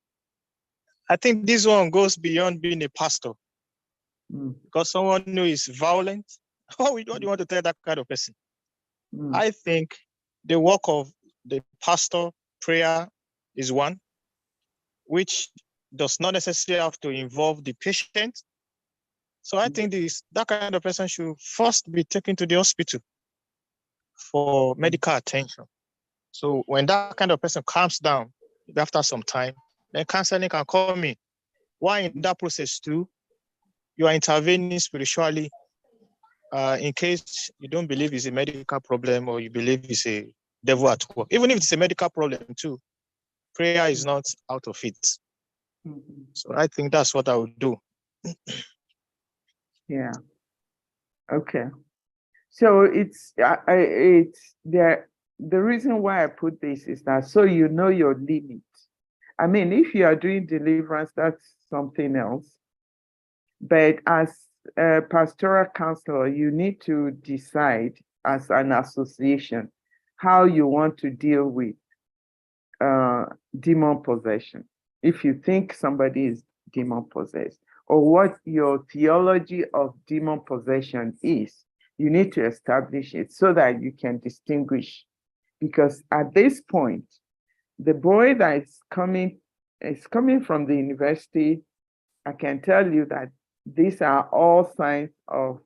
I think this one goes beyond being a pastor. Because someone who is violent, what do you want to tell that kind of person? I think the work of the pastor, prayer is one, which does not necessarily have to involve the patient. So I think that kind of person should first be taken to the hospital for medical attention. So when that kind of person calms down after some time, then counseling can come in. Why in that process too, you are intervening spiritually in case you don't believe it's a medical problem or you believe it's a devil at work. Even if it's a medical problem too, prayer is not out of it. So I think that's what I would do. Yeah. Okay. So it's there. The reason why I put this is that so you know your limit. I mean, if you are doing deliverance, that's something else. But as a pastoral counselor, you need to decide as an association how you want to deal with demon possession. If you think somebody is demon possessed, or what your theology of demon possession is, you need to establish it so that you can distinguish. Because at this point, the boy that is coming from the university. I can tell you that these are all signs of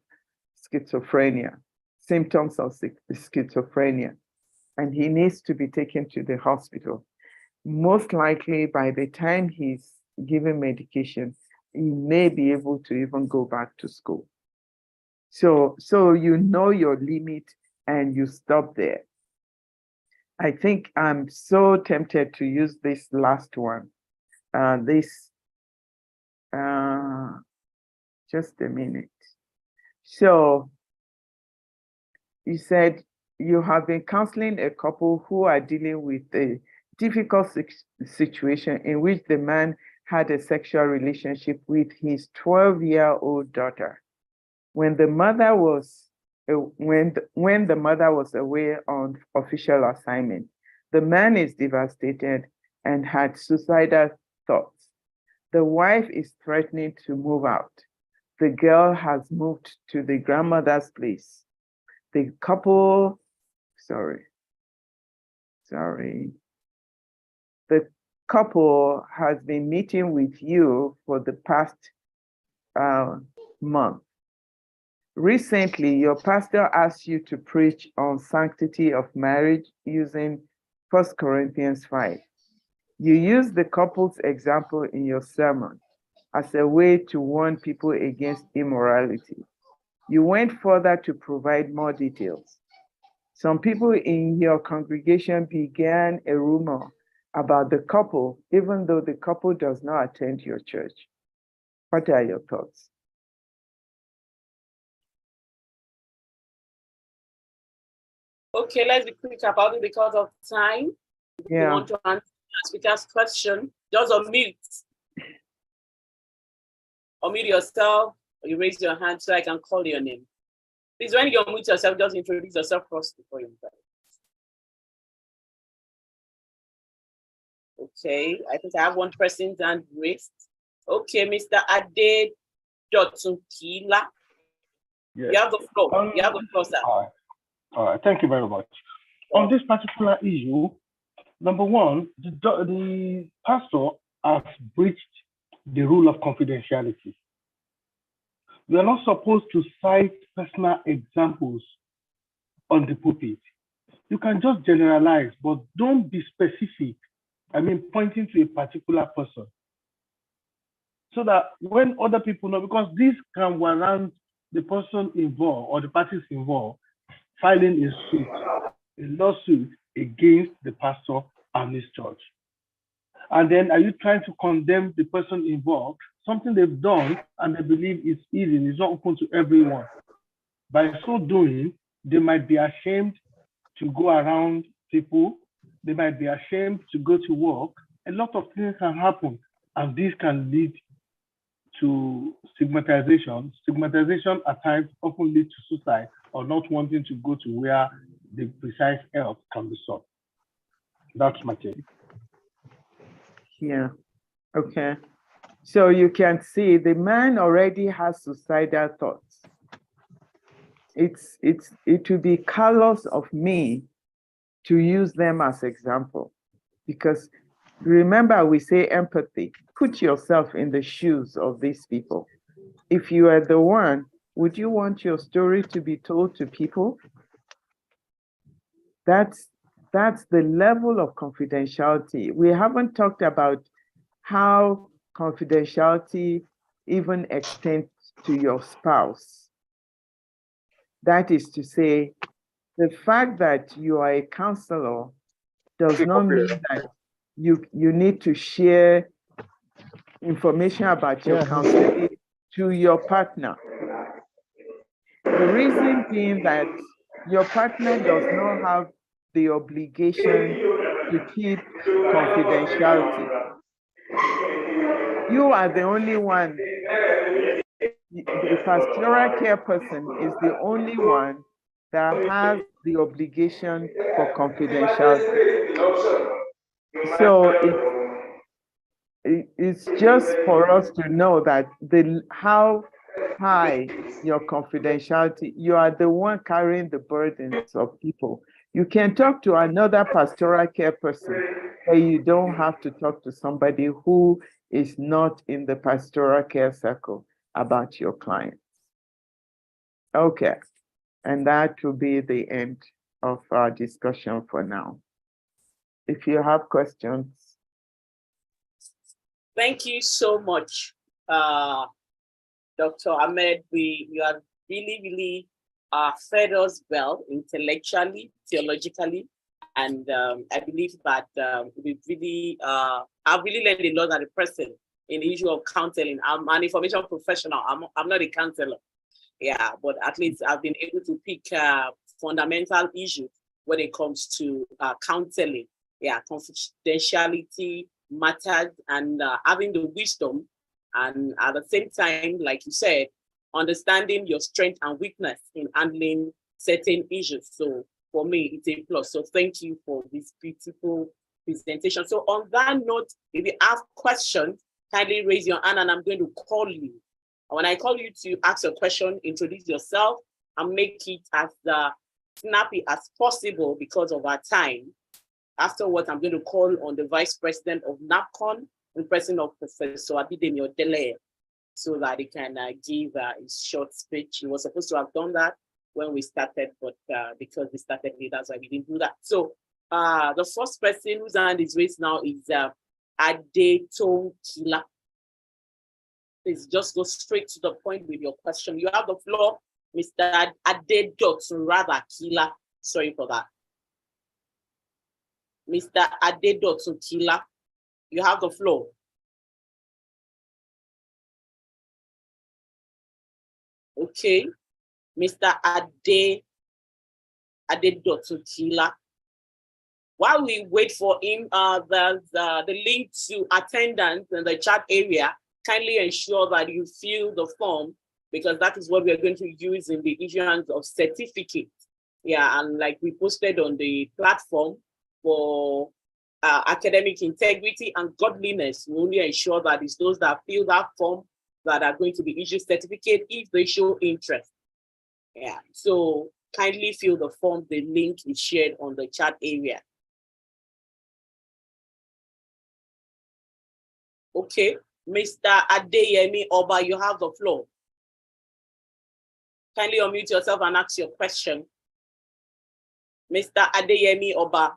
schizophrenia, symptoms of schizophrenia, and he needs to be taken to the hospital. Most likely by the time he's given medication, he may be able to even go back to school. So you know your limit and you stop there. I think I'm so tempted to use this last one. Just a minute. So you said you have been counseling a couple who are dealing with a difficult situation in which the man had a sexual relationship with his 12-year-old daughter. When the mother was away on official assignment, the man is devastated and had suicidal thoughts. The wife is threatening to move out. The girl has moved to the grandmother's place. The couple, the couple has been meeting with you for the past month. Recently, your pastor asked you to preach on sanctity of marriage using 1 Corinthians 5. You used the couple's example in your sermon as a way to warn people against immorality. You went further to provide more details. Some people in your congregation began a rumor about the couple, even though the couple does not attend your church. What are your thoughts? Okay, let's be quick about it because of time. If you Yeah. want to answer the speaker's question, just unmute. Unmute yourself, or you raise your hand so I can call your name. Please, when you unmute yourself, just introduce yourself first before you start. Okay, I think I have one person's hand raised. Okay, Mr. Ade Jotunkila. Yes. You have the floor. You have the floor, sir. All right. Thank you very much. On this particular issue, number one, the pastor has breached the rule of confidentiality. We are not supposed to cite personal examples on the pulpit. You can just generalize, but don't be specific. I mean, pointing to a particular person. So that when other people know, because this can warrant the person involved or the parties involved filing a lawsuit against the pastor and his church. And then are you trying to condemn the person involved, something they've done and they believe is easy, it's not open to everyone. By so doing, they might be ashamed to go around people, they might be ashamed to go to work. A lot of things can happen, and this can lead to stigmatization. Stigmatization at times often leads to suicide or not wanting to go to where the precise help can be sought. That's my take. Yeah, okay. So you can see the man already has suicidal thoughts. It would be callous of me to use them as example, because remember we say empathy. Put yourself in the shoes of these people. If you are the one, would you want your story to be told to people? That's the level of confidentiality. We haven't talked about how confidentiality even extends to your spouse. That is to say, the fact that you are a counselor does not mean that you need to share information about your counseling to your partner. The reason being that your partner does not have the obligation to keep confidentiality. You are the only one. The pastoral care person is the only one that has the obligation for confidentiality. So it's just for us to know that how high your confidentiality, you are the one carrying the burdens of people. You can talk to another pastoral care person, but you don't have to talk to somebody who is not in the pastoral care circle about your client. Okay, and that will be the end of our discussion for now. If you have questions. Thank you so much, Dr. Ahmed. You have really fed us well intellectually, theologically, and I believe that we've really, I've really learned a lot as a person in the issue of counseling. I'm an information professional. I'm not a counselor. Yeah, but at least I've been able to pick fundamental issues when it comes to counseling. Yeah, confidentiality matters, and having the wisdom, and at the same time, like you said, understanding your strength and weakness in handling certain issues. So for me, it's a plus. So thank you for this beautiful presentation. So on that note, if you have questions, kindly raise your hand and I'm going to call you. And when I call you to ask a question, introduce yourself and make it as snappy as possible because of our time. Afterwards, I'm going to call on the Vice President of NAPCON and President of Professor Abidemi Odele so that he can give his short speech. He was supposed to have done that when we started, but because we started late, that's why we didn't do that. So the first person whose hand is raised now is Adeton Kila. Please just go straight to the point with your question. You have the floor, Mr. Adedotun, rather Kila. Sorry for that. Mr. Adedotun Kila, you have the floor. Okay, Mr. Adedotun Kila. While we wait for him, there's the link to attendance in the chat area. Kindly ensure that you fill the form because that is what we are going to use in the issuance of certificates. Yeah, and like we posted on the platform for academic integrity and godliness, we only ensure that it's those that fill that form that are going to be issued certificate if they show interest. Yeah, so kindly fill the form. The link is shared on the chat area. Okay, Mr. Adeyemi Oba, you have the floor. Kindly unmute yourself and ask your question. Mr. Adeyemi Oba.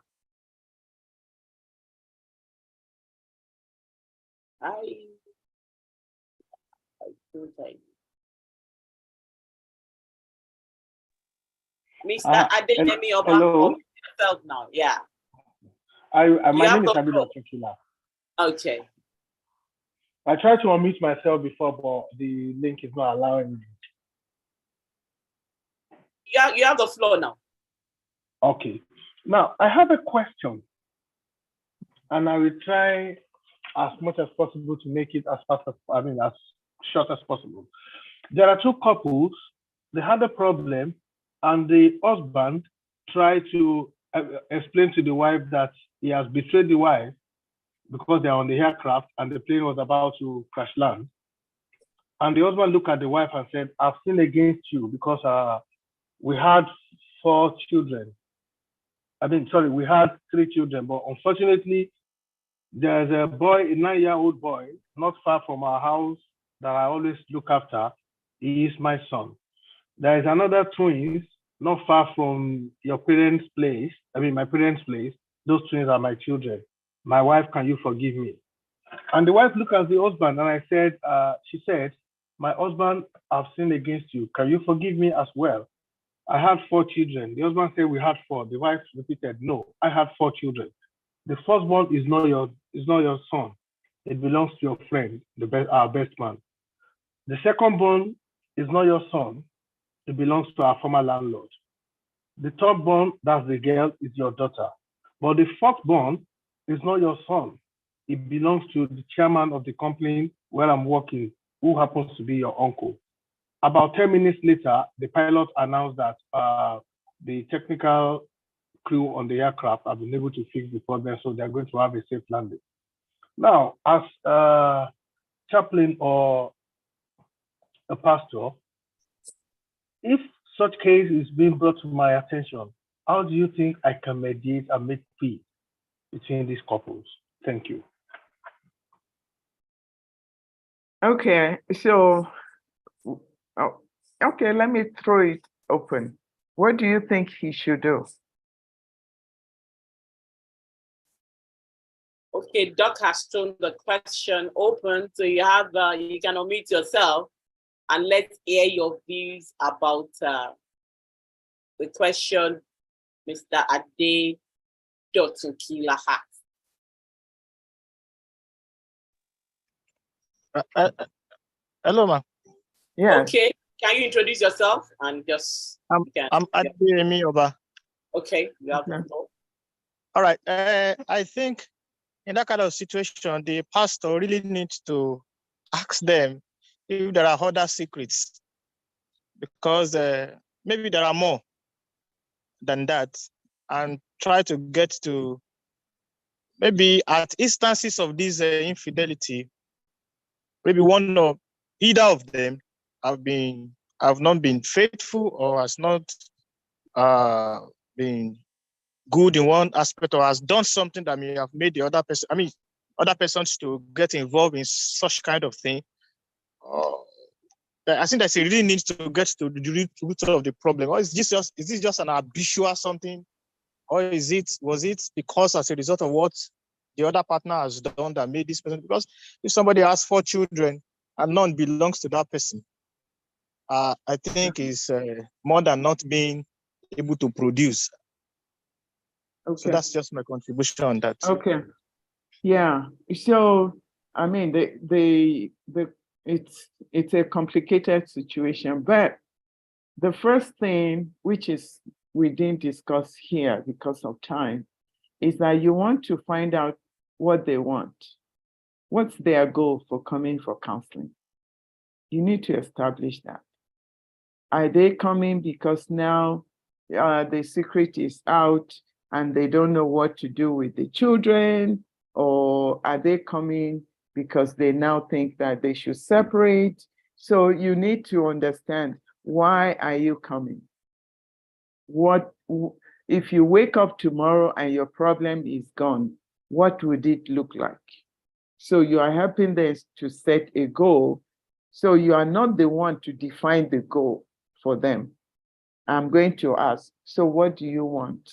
Mr. Adeyemi Oba, hello. unmute yourself now. Yeah. My name is Adedotun Kila. Okay. I tried to unmute myself before, but the link is not allowing me. You have the floor now. Okay. Now, I have a question, and I will try as much as possible to make it as short as possible. There are two couples. They had a problem, and the husband tried to explain to the wife that he has betrayed the wife because they are on the aircraft and the plane was about to crash land. And the husband looked at the wife and said, "I've sinned against you because we had 4 children. We had 3 children, but unfortunately, there's a boy, a 9-year-old boy, not far from our house that I always look after. He is my son. There is another twins not far from your parents' place. My parents' place. Those twins are my children. My wife, can you forgive me?" And the wife looked at the husband and she said, "My husband, I've sinned against you. Can you forgive me as well? I had 4 children." The husband said, "We had 4. The wife repeated, "No, I had 4 children. The firstborn is not your son. It belongs to your friend, our best man. The secondborn is not your son. It belongs to our former landlord. The thirdborn, that's the girl, is your daughter. But the fourthborn is not your son. It belongs to the chairman of the company where I'm working, who happens to be your uncle." About 10 minutes later, the pilot announced that the technical crew on the aircraft have been able to fix the problem, so they're going to have a safe landing. Now, as a chaplain or a pastor, if such case is being brought to my attention, how do you think I can mediate and make peace between these couples? Thank you. Okay, so, okay, let me throw it open. What do you think he should do? Okay, Doc has thrown the question open, so you can unmute yourself and let's hear your views about the question Mr. Adedotun Kila has. Hello, ma'am. Yeah. Okay, can you introduce yourself and just? I'm Adeyemi Oba. Okay, you have the floor. All right. I think in that kind of situation, the pastor really needs to ask them if there are other secrets, because maybe there are more than that, and try to get to maybe at instances of this infidelity, maybe one or either of them have not been faithful or has not been good in one aspect or has done something that may have made the other person, other persons to get involved in such kind of thing. I think that it really needs to get to the root of the problem. Or is this just an habitual something? Or was it because as a result of what the other partner has done that made this person? Because if somebody has 4 children and none belongs to that person, I think is more than not being able to produce. Okay. So that's just my contribution on that. Okay. Yeah. So I mean, it's a complicated situation, but the first thing, which is we didn't discuss here because of time, is that you want to find out what they want. What's their goal for coming for counseling? You need to establish that. Are they coming because now the secret is out and they don't know what to do with the children? Or are they coming because they now think that they should separate? So you need to understand, why are you coming? What if you wake up tomorrow and your problem is gone? What would it look like? So you are helping them to set a goal. So you are not the one to define the goal for them. I'm going to ask, so what do you want?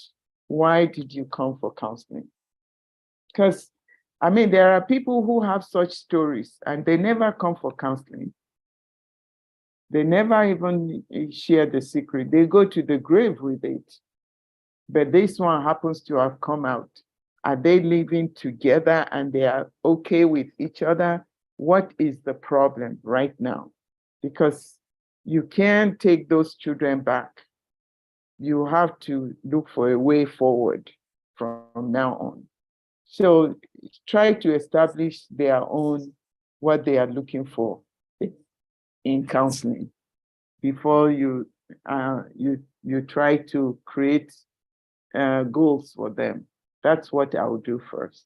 Why did you come for counseling? Because, I mean, there are people who have such stories and they never come for counseling. They never even share the secret. They go to the grave with it. But this one happens to have come out. Are they living together and they are okay with each other? What is the problem right now? Because you can't take those children back. You have to look for a way forward from now on. So try to establish their own, what they are looking for in counseling before you try to create goals for them. That's what I would do first.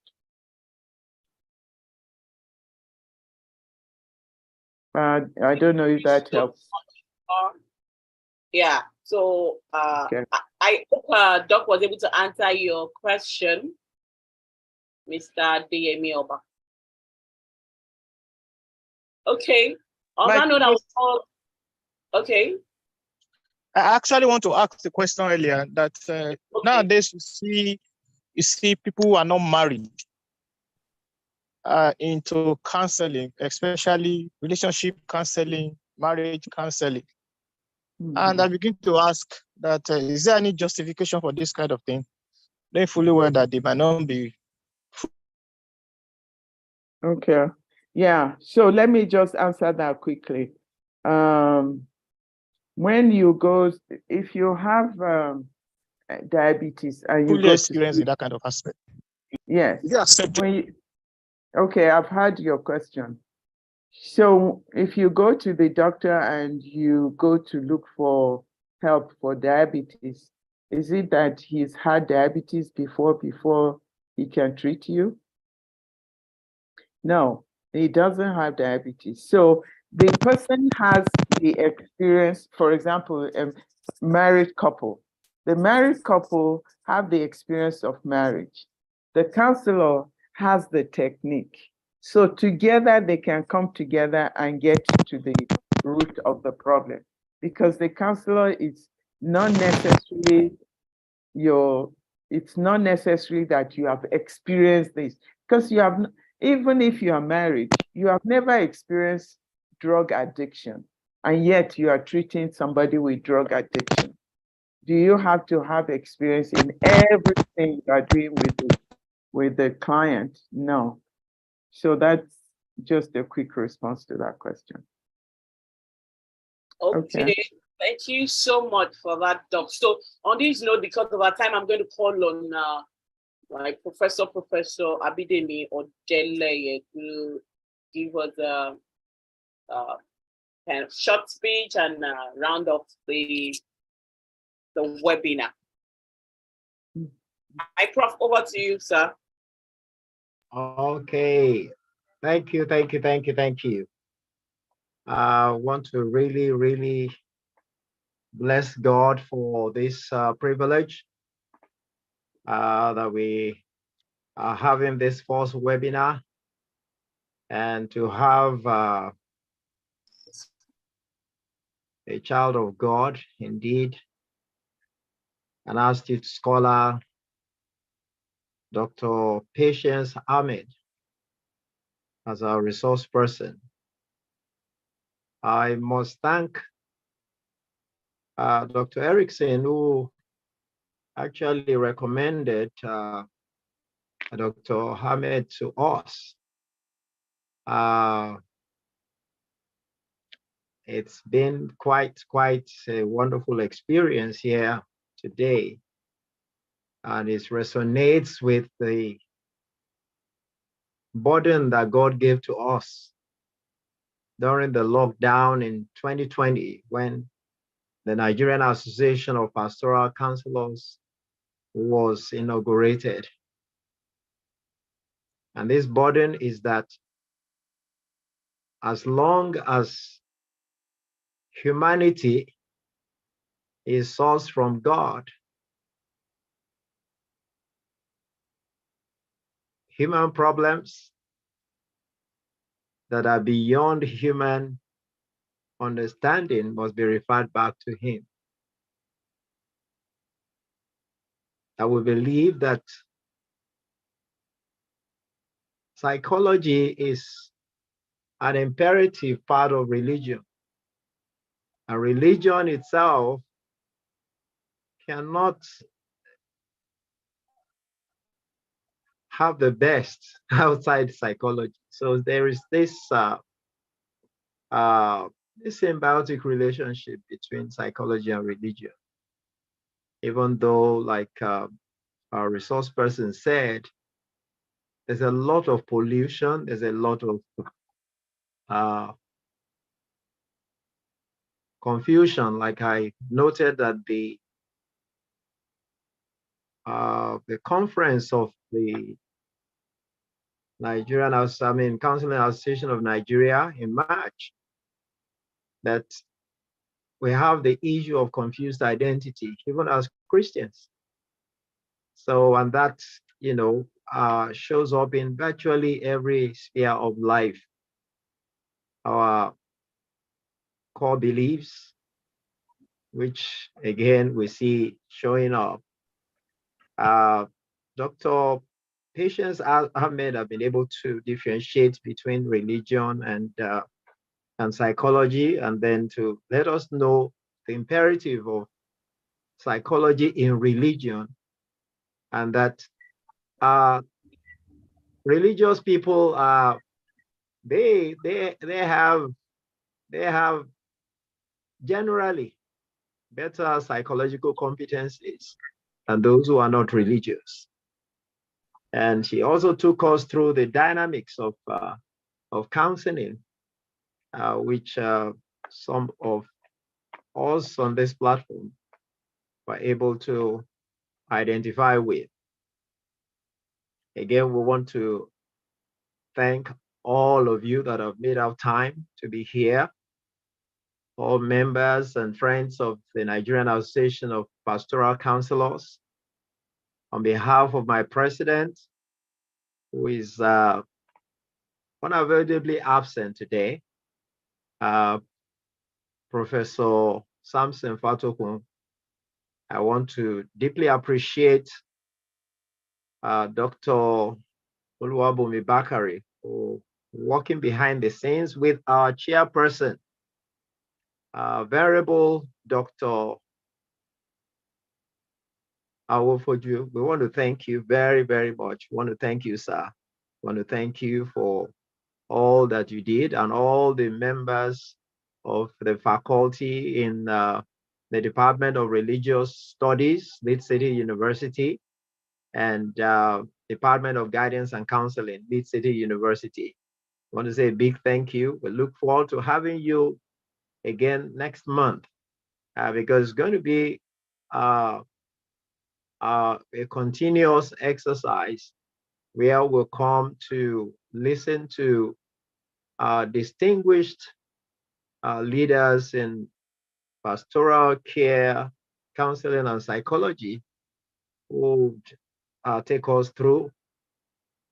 I don't know if that helps. Yeah, so Okay. I hope Doc was able to answer your question, Mr. Deyemi Oba. Okay. On that note, I was called. Okay. I actually want to ask the question earlier that nowadays you see people who are not married into counseling, especially relationship counseling, marriage counseling. And I begin to ask that, is there any justification for this kind of thing? They fully aware that they might not be. Okay. Yeah. So let me just answer that quickly. When you go, if you have diabetes and you fully go experienced in that kind of aspect. Yes. Yes. Okay, I've heard your question. So if you go to the doctor and you go to look for help for diabetes, is it that he's had diabetes before he can treat you? No, he doesn't have diabetes. So the person has the experience, for example, a married couple. The married couple have the experience of marriage. The counselor has the technique. So together they can come together and get to the root of the problem, because the counselor is not necessarily it's not necessary that you have experienced this, because you have, even if you are married, you have never experienced drug addiction, and yet you are treating somebody with drug addiction. Do you have to have experience in everything you are doing with the client? No. So that's just a quick response to that question. Okay. Thank you so much for that, Doc. So on this note, because of our time, I'm going to call on my Professor Abidemi Ojele to give us a kind of short speech and round up the webinar. Hi, Prof, over to you, sir. Okay. Thank you, thank you, thank you, thank you. I want to really, really bless God for this privilege that we are having this first webinar, and to have a child of God, indeed, an astute scholar, Dr. Patience Ahmed, as our resource person. I must thank Dr. Erickson, who actually recommended Dr. Ahmed to us. It's been quite a wonderful experience here today, and it resonates with the burden that God gave to us during the lockdown in 2020, when the Nigerian Association of Pastoral Counselors was inaugurated. And this burden is that as long as humanity is sourced from God, human problems that are beyond human understanding must be referred back to Him. I will believe that psychology is an imperative part of religion. And religion itself cannot have the best outside psychology. So there is this symbiotic relationship between psychology and religion. Even though, like our resource person said, there's a lot of pollution, there's a lot of confusion. Like I noted that the conference of the Counseling Association of Nigeria in March, that we have the issue of confused identity, even as Christians. So, and that, shows up in virtually every sphere of life. Our core beliefs, which again we see showing up. Dr. Patience Ahmed have been able to differentiate between religion and psychology, and then to let us know the imperative of psychology in religion, and that religious people they have generally better psychological competencies than those who are not religious. And she also took us through the dynamics of counseling, which some of us on this platform were able to identify with. Again, we want to thank all of you that have made out time to be here, all members and friends of the Nigerian Association of Pastoral Counselors. On behalf of my president, who is unavoidably absent today, Professor Samson Fatokun, I want to deeply appreciate Dr. Oluwabumi Bakari for working behind the scenes with our chairperson, Venerable Dr. Awofoju. We want to thank you very, very much. We want to thank you, sir. We want to thank you for all that you did, and all the members of the faculty in the Department of Religious Studies, Lead City University, and Department of Guidance and Counseling, Lead City University. I want to say a big thank you. We look forward to having you again next month, because it's going to be a continuous exercise where we'll come to listen to distinguished leaders in pastoral care, counseling, and psychology who would take us through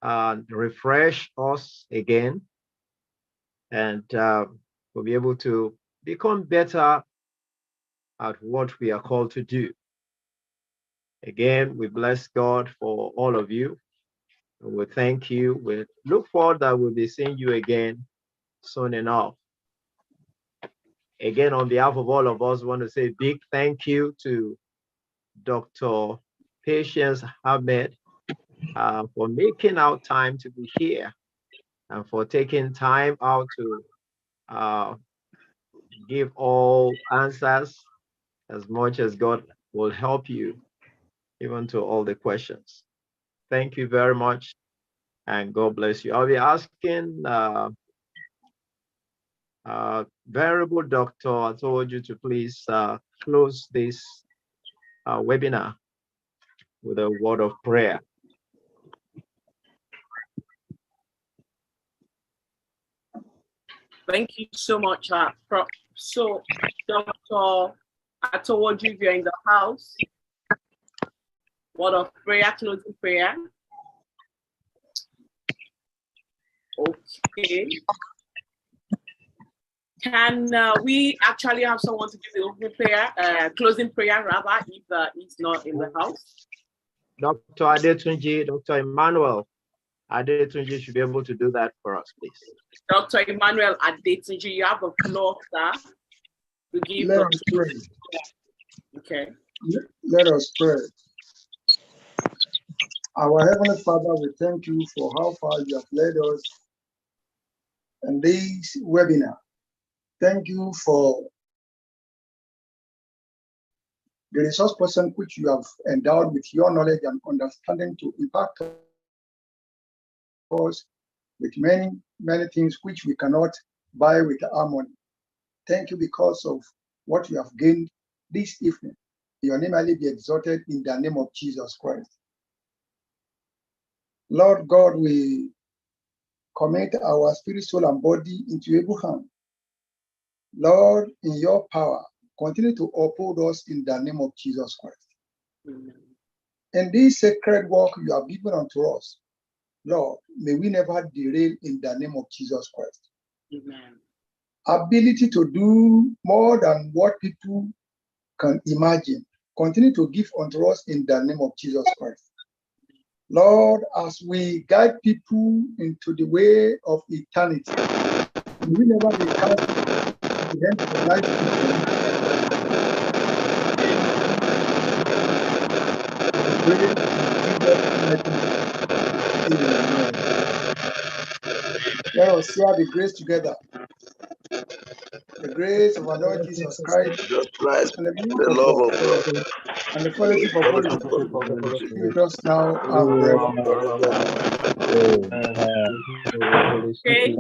and refresh us again, and we'll be able to become better at what we are called to do. Again, we bless God for all of you. We thank you. We look forward that we'll be seeing you again soon enough. Again, on behalf of all of us, I want to say a big thank you to Dr. Patience Ahmed for making out time to be here and for taking time out to give all answers as much as God will help you, even to all the questions. Thank you very much, and God bless you. I'll be asking Venerable Dr. I told you to please close this webinar with a word of prayer. Thank you so much, Prof. So, Dr. Atowoju, if you're in the house, word of prayer, closing prayer. Okay. Can we actually have someone to give the opening prayer, closing prayer rather, if he's not in the house? Dr. Adetunji, Dr. Emmanuel Adetunji should be able to do that for us, please. Dr. Emmanuel Adetunji, you have the floor, sir, to give Let us pray. Okay. Let us pray. Our Heavenly Father, we thank you for how far you have led us in this webinar. Thank you for the resource person which you have endowed with your knowledge and understanding to impact us with many, many things which we cannot buy with our money. Thank you because of what you have gained this evening. Your name may be exalted in the name of Jesus Christ. Lord God, we commit our spirit, soul, and body into your able hand. Lord, in your power, continue to uphold us in the name of Jesus Christ. Amen. In this sacred work you have given unto us, Lord, may we never derail in the name of Jesus Christ. Amen. Ability to do more than what people can imagine, continue to give unto us in the name of Jesus Christ. Lord, as we guide people into the way of eternity, may we never be cast at the end of the life. Let us share the grace together. The grace of our Lord Jesus Christ, and the love of God, and the fellowship of Holy Spirit be with us now and forever. Okay.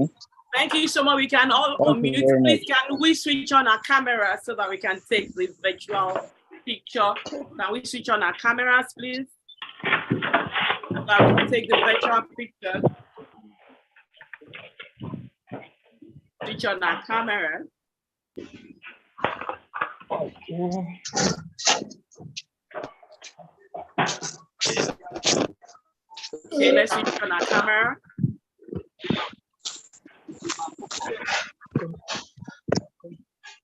Thank you so much. We can all unmute. Please, can we switch on our camera so that we can take the virtual picture? Can we switch on our cameras, please? So that we can take the virtual picture. Switch on our camera. Okay, let's switch on our camera.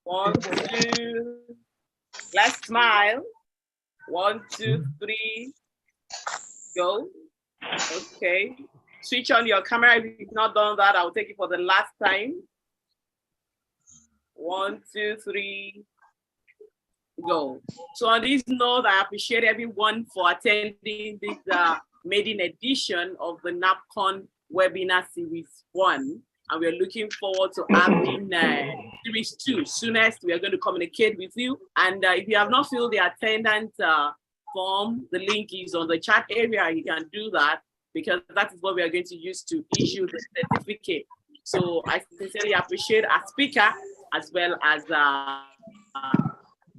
One, two. Let's smile. 1, 2, 3. Go. Okay. Switch on your camera. If you've not done that, I'll take it for the last time. 1, 2, 3. Go. So on this note, I appreciate everyone for attending this maiden edition of the NAPCON webinar series 1. And we're looking forward to having series 2. Soonest, we are going to communicate with you. And if you have not filled the attendance form, the link is on the chat area. You can do that because that is what we are going to use to issue the certificate. So I sincerely appreciate our speaker as well as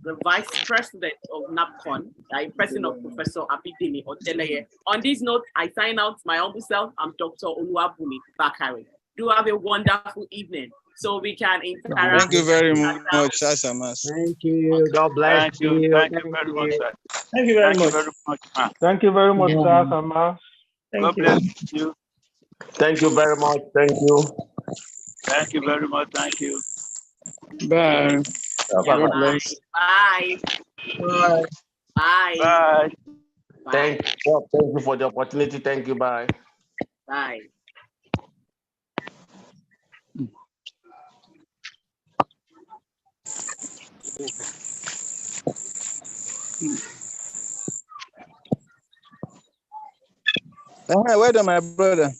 the Vice President of NAPCON, person of Professor Abidini Oteleye. On this note, I sign out my humble self. I'm Dr. Oluwabumi Bakari. Do have a wonderful evening so we can interact. Thank you very much, Sasamas. Thank you. God bless Thank you. Thank you very much, sir. Thank you very much. Thank you very much, sir. Sama. Thank God you. bless you. Thank you very much. Thank you. Thank you very much. Thank you. Bye. God bless. Bye. Bye. Bye. Bye. Thank you for the opportunity. Thank you. Bye. Bye. Where my brother?